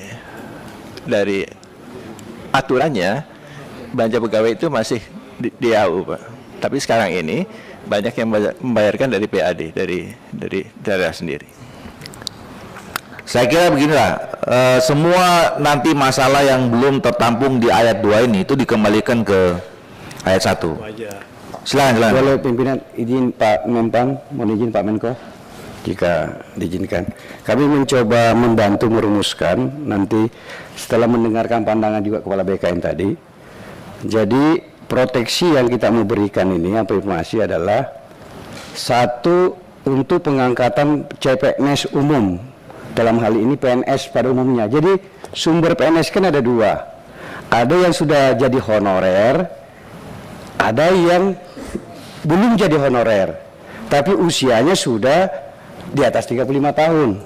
[SPEAKER 11] aturannya belanja pegawai itu masih DAU Pak. Tapi sekarang ini banyak yang membayarkan dari PAD, dari daerah sendiri.
[SPEAKER 1] Saya kira beginilah, semua nanti masalah yang belum tertampung di ayat 2 ini itu dikembalikan ke ayat 1. Silakan.
[SPEAKER 5] Boleh pimpinan izin Pak Menpan, mohon izin Pak Menko, jika diizinkan. Kami mencoba membantu merumuskan nanti setelah mendengarkan pandangan juga Kepala BKN tadi. Jadi proteksi yang kita mau berikan ini afirmasi adalah satu untuk pengangkatan CPNS umum, dalam hal ini PNS pada umumnya. Jadi sumber PNS kan ada dua, ada yang sudah jadi honorer, ada yang belum jadi honorer tapi usianya sudah di atas 35 tahun.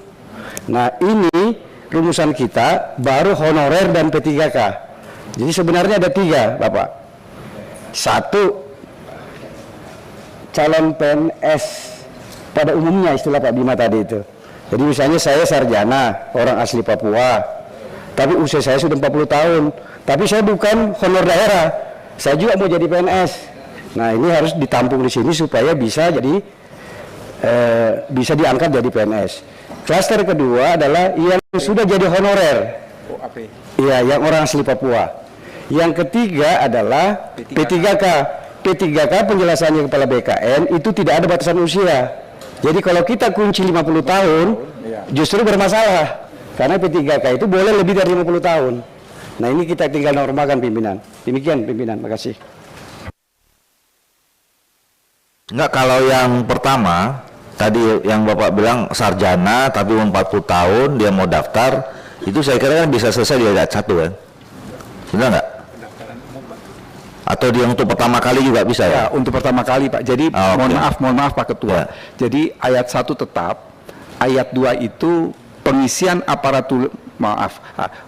[SPEAKER 5] Nah ini rumusan kita baru honorer dan P3K. Jadi sebenarnya ada 3 Bapak. Satu, calon PNS pada umumnya, istilah Pak Bima tadi itu. Jadi misalnya saya sarjana, orang asli Papua, tapi usia saya sudah 40 tahun, tapi saya bukan honor daerah, saya juga mau jadi PNS. Nah ini harus ditampung di sini supaya bisa jadi bisa diangkat jadi PNS. Klaster kedua adalah yang sudah jadi honorer. Iya, yang orang asli Papua. Yang ketiga adalah P3K. P3K penjelasannya kepala BKN itu tidak ada batasan usia. Jadi kalau kita kunci 50 tahun justru bermasalah. Karena P3K itu boleh lebih dari 50 tahun. Nah ini kita tinggal normakan pimpinan. Demikian pimpinan, makasih.
[SPEAKER 1] Enggak, kalau yang pertama tadi yang Bapak bilang sarjana tapi 40 tahun dia mau daftar, itu saya kira kan bisa selesai di ayat 1 kan? Benar nggak? Atau dia untuk pertama kali juga bisa ya?
[SPEAKER 3] Ya, untuk pertama kali Pak. Jadi mohon maaf Pak Ketua. Jadi ayat 1 tetap, ayat 2 itu pengisian aparatur,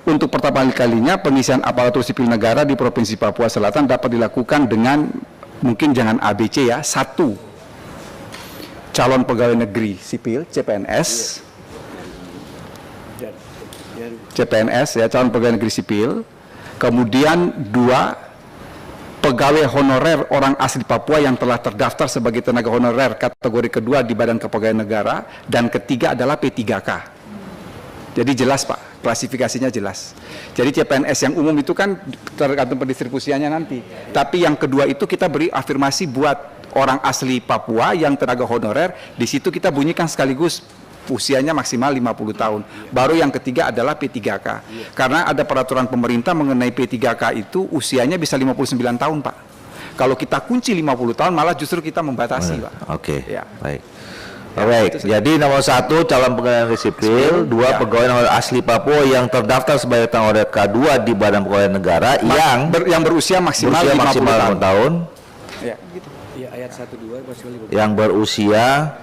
[SPEAKER 3] untuk pertama kalinya pengisian aparatur sipil negara di Provinsi Papua Selatan dapat dilakukan dengan, mungkin jangan ABC ya, 1 calon pegawai negeri sipil CPNS ya, calon pegawai negeri sipil, kemudian 2 pegawai honorer orang asli Papua yang telah terdaftar sebagai tenaga honorer kategori kedua di Badan Kepegawaian Negara, dan ketiga adalah P3K. Jadi jelas Pak, klasifikasinya jelas. Jadi CPNS yang umum itu kan tergantung pendistribusiannya nanti, tapi yang kedua itu kita beri afirmasi buat orang asli Papua yang tenaga honorer, di situ kita bunyikan sekaligus usianya maksimal 50 tahun. Baru yang ketiga adalah P3K. Karena ada peraturan pemerintah mengenai P3K itu usianya bisa 59 tahun, Pak. Kalau kita kunci 50 tahun malah justru kita membatasi, Pak.
[SPEAKER 1] Oke.
[SPEAKER 3] Ya.
[SPEAKER 1] Baik. Baik, jadi nomor 1 calon pegawai negeri sipil, 2 pegawai negeri asli Papua yang terdaftar sebagai tenaga honorer K2 di Badan Kepegawaian Negara yang
[SPEAKER 3] berusia maksimal 50
[SPEAKER 1] tahun.
[SPEAKER 3] Ya, gitu.
[SPEAKER 9] Ya, ayat 1 2 maksimal 50.
[SPEAKER 1] Yang berusia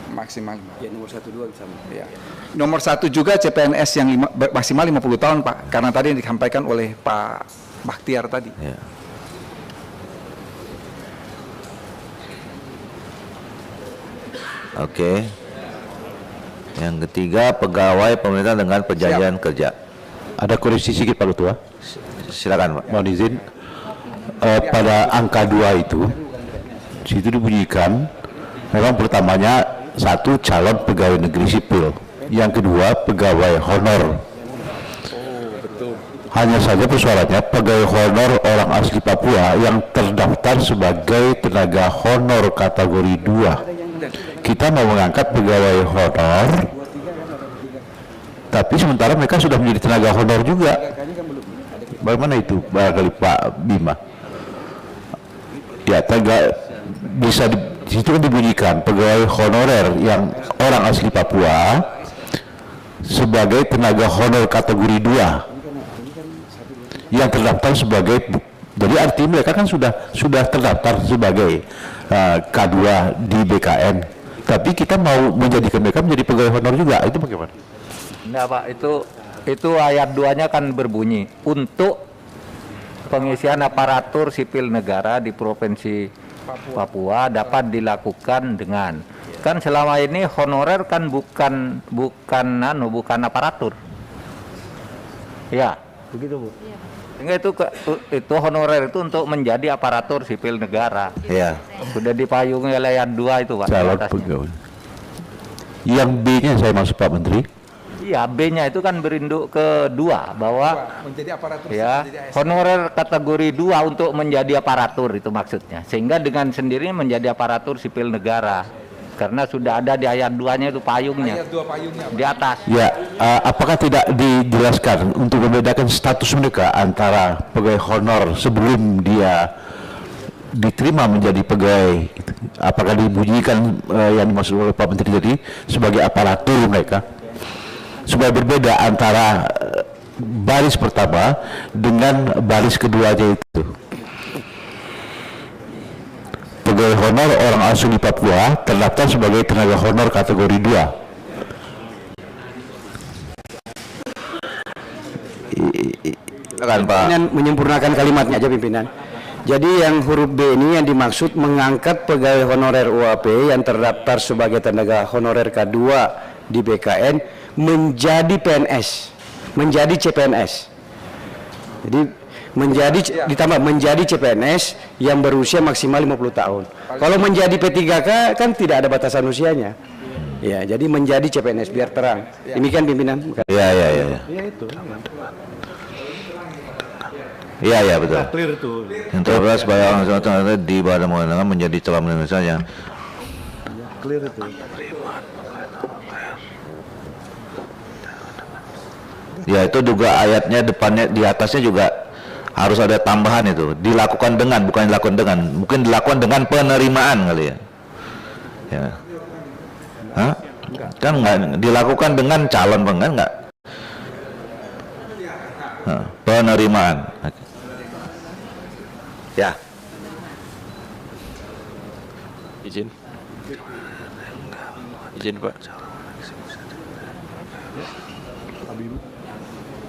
[SPEAKER 3] maksimal.
[SPEAKER 9] Ya, nomor 1 2 sama.
[SPEAKER 3] Ya. Nomor 1 juga CPNS yang maksimal 50 tahun, Pak. Karena tadi yang disampaikan oleh Pak Bakhtiar tadi.
[SPEAKER 1] Ya. Oke. Yang ketiga, pegawai pemerintah dengan perjanjian kerja.
[SPEAKER 7] Ada koreksi sedikit Pak Ketua.
[SPEAKER 1] Silakan Pak.
[SPEAKER 7] Mohon izin. Pada angka 2 itu, situ dibunyikan memang pertamanya 1 calon pegawai negeri sipil, yang kedua pegawai honor. Hanya saja persoalannya pegawai honor orang asli Papua yang terdaftar sebagai tenaga honor kategori 2. Kita mau mengangkat pegawai honor, tapi sementara mereka sudah menjadi tenaga honor juga. Bagaimana itu barangkali Pak Bima? Ya, bisa di situ kan dibunyikan pegawai honorer yang orang asli Papua sebagai tenaga honor kategori 2 yang terdaftar sebagai, jadi artinya mereka kan sudah terdaftar sebagai K2 di BKN, tapi kita mau menjadikan mereka menjadi pegawai honor juga. Itu bagaimana?
[SPEAKER 2] Enggak Pak, itu ayat 2-nya kan berbunyi untuk pengisian aparatur sipil negara di Provinsi Papua dapat dilakukan dengan, kan selama ini honorer kan bukan aparatur. Ya, begitu Bu. Sehingga itu honorer itu untuk menjadi aparatur sipil negara.
[SPEAKER 1] Iya.
[SPEAKER 2] Sudah dipayungi oleh ayat 2 itu Pak.
[SPEAKER 7] Calon pegawai. Yang B-nya saya maksud Pak Menteri.
[SPEAKER 2] Iya, B-nya itu kan berinduk ke 2 bahwa
[SPEAKER 3] menjadi aparatur
[SPEAKER 2] ya, honorer kategori 2 untuk menjadi aparatur, itu maksudnya. Sehingga dengan sendirinya menjadi aparatur sipil negara. Karena sudah ada di ayat 2-nya itu payungnya.
[SPEAKER 3] Ayat 2 payungnya, Pak.
[SPEAKER 2] Di atas.
[SPEAKER 7] Ya, apakah tidak dijelaskan untuk membedakan status mereka antara pegawai honor sebelum dia diterima menjadi pegawai, apakah dibunyikan yang dimaksud oleh Pak Menteri tadi sebagai aparatur mereka, supaya berbeda antara baris pertama dengan baris keduanya itu. Pegawai honor orang asli Papua terdaftar sebagai tenaga honor kategori 2.
[SPEAKER 5] Pimpinan menyempurnakan kalimatnya aja pimpinan. Jadi yang huruf B ini yang dimaksud mengangkat pegawai honorer UAP yang terdaftar sebagai tenaga honorer K2 di BKN menjadi PNS, menjadi CPNS. Jadi ditambah menjadi CPNS yang berusia maksimal 50 tahun. Kalau menjadi P3K kan tidak ada batasan usianya. Ya, jadi menjadi CPNS biar terang. Demikian pimpinan.
[SPEAKER 1] Iya.
[SPEAKER 9] Iya itu.
[SPEAKER 1] Iya betul.
[SPEAKER 9] Clear tuh.
[SPEAKER 1] Yang terberat sebagai orang asli di badan pengenalan menjadi calon Indonesia yang
[SPEAKER 9] Clear itu.
[SPEAKER 1] ya itu juga ayatnya depannya di atasnya juga harus ada tambahan itu, dilakukan dengan, bukan dilakukan dengan, mungkin dilakukan dengan penerimaan kali ya. Ya. Hah? Kan nggak dilakukan dengan calon enggak. Penerimaan. Ya.
[SPEAKER 11] Izin Pak.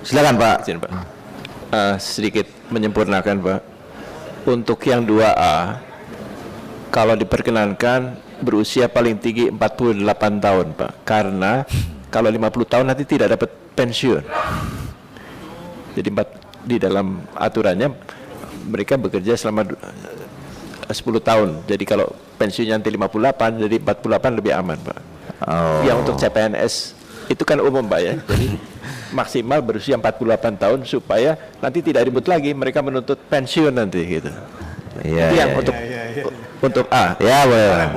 [SPEAKER 1] Silakan Pak.
[SPEAKER 11] Izin Pak. Sedikit menyempurnakan Pak. Untuk yang 2A, kalau diperkenankan berusia paling tinggi 48 tahun Pak. Karena kalau 50 tahun nanti tidak dapat pensiun. Jadi di dalam aturannya mereka bekerja selama 10 tahun. Jadi kalau pensiunnya nanti 58, jadi 48 lebih aman Pak. Yang untuk CPNS itu kan umum Pak ya. Jadi maksimal berusia 48 tahun supaya nanti tidak ribut lagi, mereka menuntut pensiun nanti gitu.
[SPEAKER 1] Iya.
[SPEAKER 11] Itu yang untuk A.
[SPEAKER 1] Ya boleh.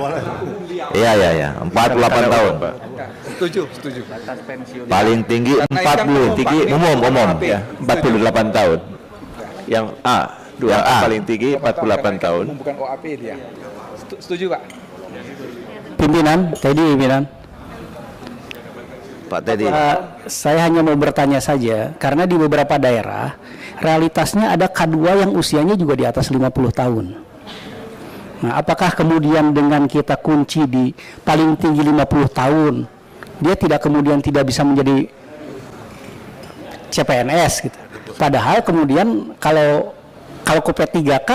[SPEAKER 1] Iya. 48 tahun.
[SPEAKER 11] Pak.
[SPEAKER 3] Setuju.
[SPEAKER 1] Paling tinggi 40, tinggi umum.
[SPEAKER 11] Ya, 48 tahun. Yang A, 2A paling tinggi 48 tahun.
[SPEAKER 3] Bukan OAP dia. Setuju Pak.
[SPEAKER 8] Pimpinan,
[SPEAKER 1] Pak Teddy.
[SPEAKER 8] Saya hanya mau bertanya saja, karena di beberapa daerah realitasnya ada K2 yang usianya juga di atas 50 tahun. Nah, apakah kemudian dengan kita kunci di paling tinggi 50 tahun, dia kemudian tidak bisa menjadi CPNS gitu. Padahal kemudian kalau ke P3K,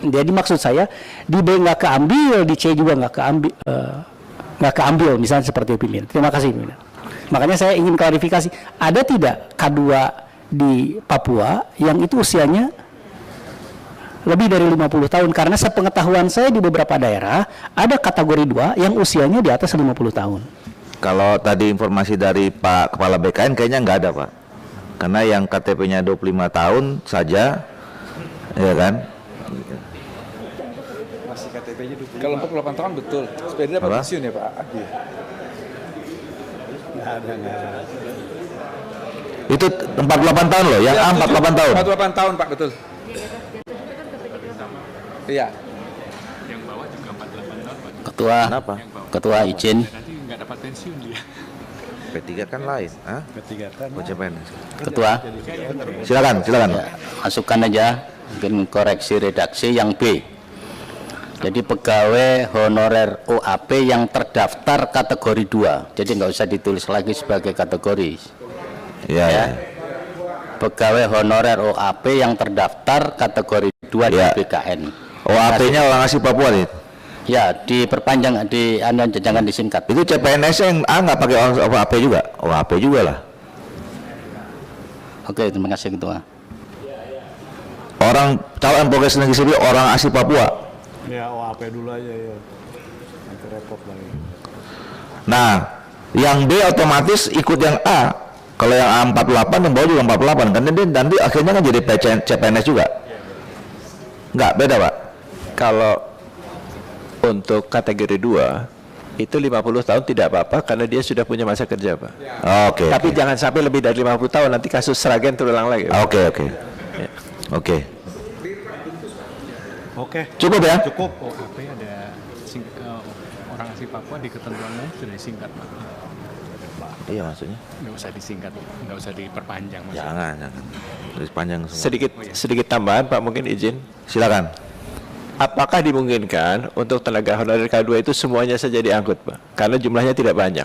[SPEAKER 8] jadi maksud saya di B nggak keambil, di C juga nggak keambil, misalnya seperti itu pimpinan. Terima kasih pimpinan. Makanya saya ingin klarifikasi, ada tidak K2 di Papua yang itu usianya lebih dari 50 tahun? Karena sepengetahuan saya di beberapa daerah ada kategori 2 yang usianya di atas 50 tahun.
[SPEAKER 1] Kalau tadi informasi dari Pak Kepala BKN kayaknya nggak ada Pak. Karena yang KTP-nya 25 tahun saja, ya kan?
[SPEAKER 3] Masih KTP-nya 20. Kalau 48 tahun betul. Supaya dia dapat pensiun ya Pak Adi. Nggak ada.
[SPEAKER 1] Itu 48 tahun loh, yang A 48 tahun.
[SPEAKER 3] 48 tahun Pak, betul. Iya.
[SPEAKER 14] Yang bawah juga 48 tahun Pak.
[SPEAKER 10] Ketua izin.
[SPEAKER 14] Nanti nggak dapat pensiun dia.
[SPEAKER 1] P3 kan lain,
[SPEAKER 9] P3 kan.
[SPEAKER 10] Ketua.
[SPEAKER 1] Silakan.
[SPEAKER 10] Ya, masukkan aja, mungkin koreksi redaksi yang B. Jadi pegawai honorer OAP yang terdaftar kategori 2. Jadi nggak usah ditulis lagi sebagai kategori. Ya. Pegawai honorer OAP yang terdaftar kategori 2 di BKN.
[SPEAKER 1] OAP-nya orang asli Papua nih.
[SPEAKER 10] Ya, diperpanjang, jangan disingkat.
[SPEAKER 1] Itu CPNS yang A nggak pakai OAP juga? OAP juga lah.
[SPEAKER 10] Oke, terima kasih Ketua.
[SPEAKER 1] Orang calon pegawai negeri sipil orang asli Papua.
[SPEAKER 9] Ya OAP dulu aja ya. Nanti repot lagi.
[SPEAKER 1] Nah, yang B otomatis ikut yang A. Kalau yang A 48, yang bawah juga 48. Dan nanti akhirnya kan jadi CPNS juga. Nggak, beda Pak.
[SPEAKER 11] Kalau untuk kategori 2 itu 50 tahun tidak apa-apa karena dia sudah punya masa kerja Pak.
[SPEAKER 1] Oke.
[SPEAKER 11] Tapi jangan sampai lebih dari 50 tahun, nanti kasus Sragen terulang lagi.
[SPEAKER 1] Oke.
[SPEAKER 11] Ya.
[SPEAKER 1] Oke.
[SPEAKER 9] Oke.
[SPEAKER 1] Cukup ya?
[SPEAKER 14] Cukup. OAP ada orang asli Papua di ketentuannya sudah disingkat Pak.
[SPEAKER 1] Iya maksudnya?
[SPEAKER 14] Nggak usah disingkat, nggak usah diperpanjang.
[SPEAKER 1] Jangan. Diperpanjang semua.
[SPEAKER 11] Sedikit tambahan Pak, mungkin izin.
[SPEAKER 1] Silakan.
[SPEAKER 11] Apakah dimungkinkan untuk tenaga honorer K2 itu semuanya saja diangkut Pak? Karena jumlahnya tidak banyak.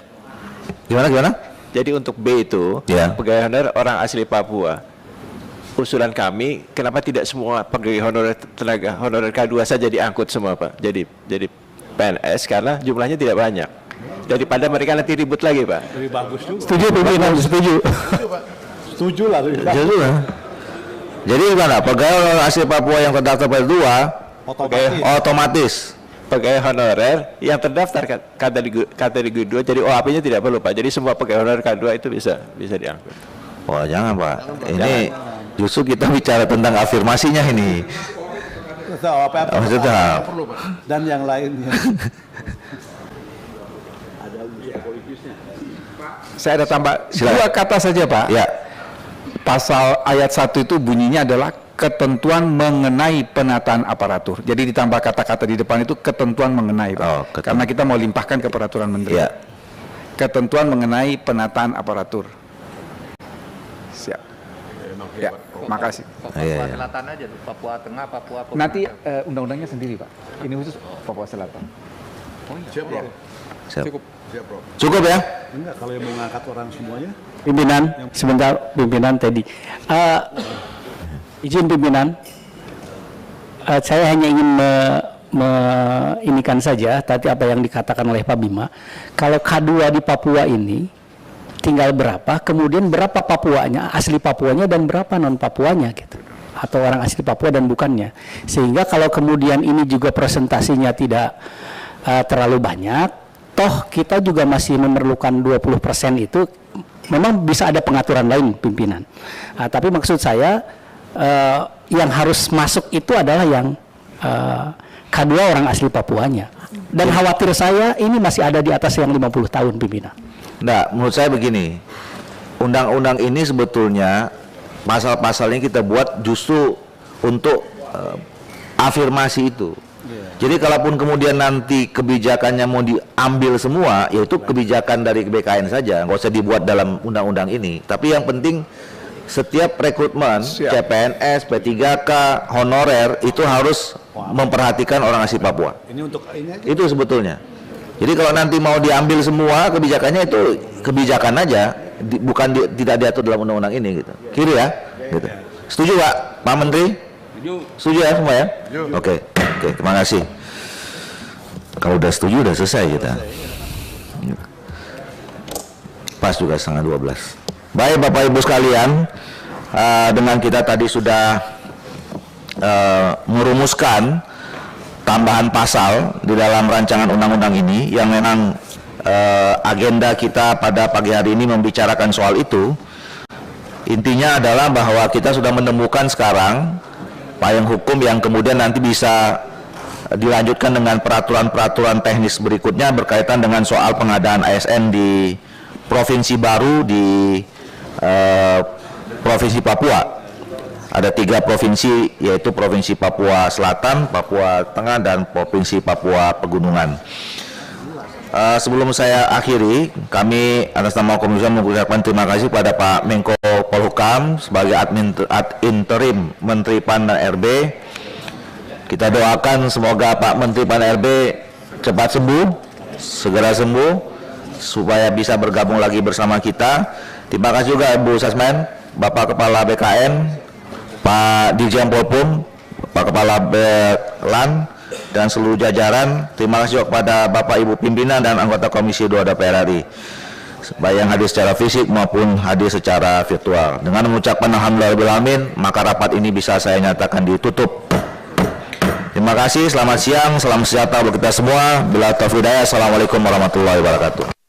[SPEAKER 1] Gimana?
[SPEAKER 11] Jadi untuk B itu, pegawai honorer orang asli Papua. Usulan kami, kenapa tidak semua pegawai honorer tenaga honorer K2 saja diangkut semua Pak? Jadi PNS karena jumlahnya tidak banyak. Daripada mereka nanti ribut lagi Pak.
[SPEAKER 9] Lebih bagus juga.
[SPEAKER 8] Setuju pimpinan, setuju.
[SPEAKER 9] Setuju lah.
[SPEAKER 1] Setuju lah. Jadi gimana? Pegawai asli Papua yang terdaftar P2 otomatis
[SPEAKER 11] pegawai honorer yang terdaftar kategori 2, jadi OAP-nya tidak perlu Pak. Jadi semua pegawai honorer K2 itu bisa diangkut.
[SPEAKER 1] Oh jangan Pak, ini justru kita bicara tentang afirmasinya ini.
[SPEAKER 9] Maksudnya perlu Pak. Dan yang lainnya.
[SPEAKER 3] Ada unsur politisnya. Saya ada tambah dua kata saja Pak.
[SPEAKER 1] Ya.
[SPEAKER 3] Pasal ayat 1 itu bunyinya adalah ketentuan mengenai penataan aparatur. Jadi ditambah kata-kata di depan itu ketentuan mengenai Pak. Karena kita mau limpahkan ke peraturan menteri.
[SPEAKER 1] Ya.
[SPEAKER 3] Ketentuan mengenai penataan aparatur. Siap. Ya, makasih.
[SPEAKER 2] Papua Selatan aja tuh, Papua Tengah, Papua.
[SPEAKER 3] Nanti undang-undangnya sendiri Pak. Ini khusus Papua Selatan.
[SPEAKER 9] Siap, Bro.
[SPEAKER 3] Cukup.
[SPEAKER 9] Siap, Bro.
[SPEAKER 1] Cukup ya?
[SPEAKER 9] Enggak, kalau yang mengangkat orang semuanya.
[SPEAKER 8] Pimpinan, sebentar pimpinan Teddy. Izin pimpinan, saya hanya ingin inikan saja tadi apa yang dikatakan oleh Pak Bima. Kalau K2 di Papua ini tinggal berapa, kemudian berapa Papuanya, asli Papuanya dan berapa non Papuanya gitu, atau orang asli Papua dan bukannya. Sehingga kalau kemudian ini juga presentasinya tidak terlalu banyak, toh kita juga masih memerlukan 20% itu. Memang bisa ada pengaturan lain pimpinan. Tapi maksud saya yang harus masuk itu adalah yang K2 orang asli Papuanya. Dan khawatir saya ini masih ada di atas yang 50 tahun pimpinan.
[SPEAKER 1] Nah, menurut saya begini, undang-undang ini sebetulnya pasal-pasalnya kita buat justru untuk afirmasi itu. Jadi kalaupun kemudian nanti kebijakannya mau diambil semua, yaitu kebijakan dari BKN saja, nggak usah dibuat dalam undang-undang ini. Tapi yang penting setiap rekrutmen CPNS, P3K, honorer itu harus memperhatikan orang asli Papua.
[SPEAKER 9] Ini untuk ini aja.
[SPEAKER 1] Itu sebetulnya. Jadi kalau nanti mau diambil semua kebijakannya itu kebijakan aja, tidak diatur dalam undang-undang ini gitu. Kiri ya, gitu. Setuju Pak Menteri? Setuju ya semua ya? Oke, terima kasih. Kalau udah setuju udah selesai kita. Pas juga 11:30. Baik Bapak Ibu sekalian, dengan kita tadi sudah merumuskan tambahan pasal di dalam rancangan undang-undang ini yang memang agenda kita pada pagi hari ini membicarakan soal itu. Intinya adalah bahwa kita sudah menemukan sekarang payung hukum yang kemudian nanti bisa dilanjutkan dengan peraturan-peraturan teknis berikutnya berkaitan dengan soal pengadaan ASN di provinsi baru di Provinsi Papua. Ada 3 provinsi, yaitu Provinsi Papua Selatan, Papua Tengah, dan Provinsi Papua Pegunungan. Sebelum saya akhiri, kami atas nama Komisi mengucapkan terima kasih pada Pak Menko Polhukam sebagai interim Menteri PAN dan RB. Kita doakan semoga Pak Menteri PAN RB cepat sembuh, segera sembuh, supaya bisa bergabung lagi bersama kita. Terima kasih juga Ibu Sasmen, Bapak Kepala BKN, Pak Dirjen Polpum, Pak Kepala BKLAN, dan seluruh jajaran. Terima kasih juga kepada Bapak Ibu pimpinan dan anggota Komisi 2 DPR RI, baik yang hadir secara fisik maupun hadir secara virtual. Dengan mengucapkan alhamdulillahirabbil alamin, maka rapat ini bisa saya nyatakan ditutup. Terima kasih, selamat siang, salam sejahtera bagi kita semua. Bila taufiq hidayah, assalamualaikum warahmatullahi wabarakatuh.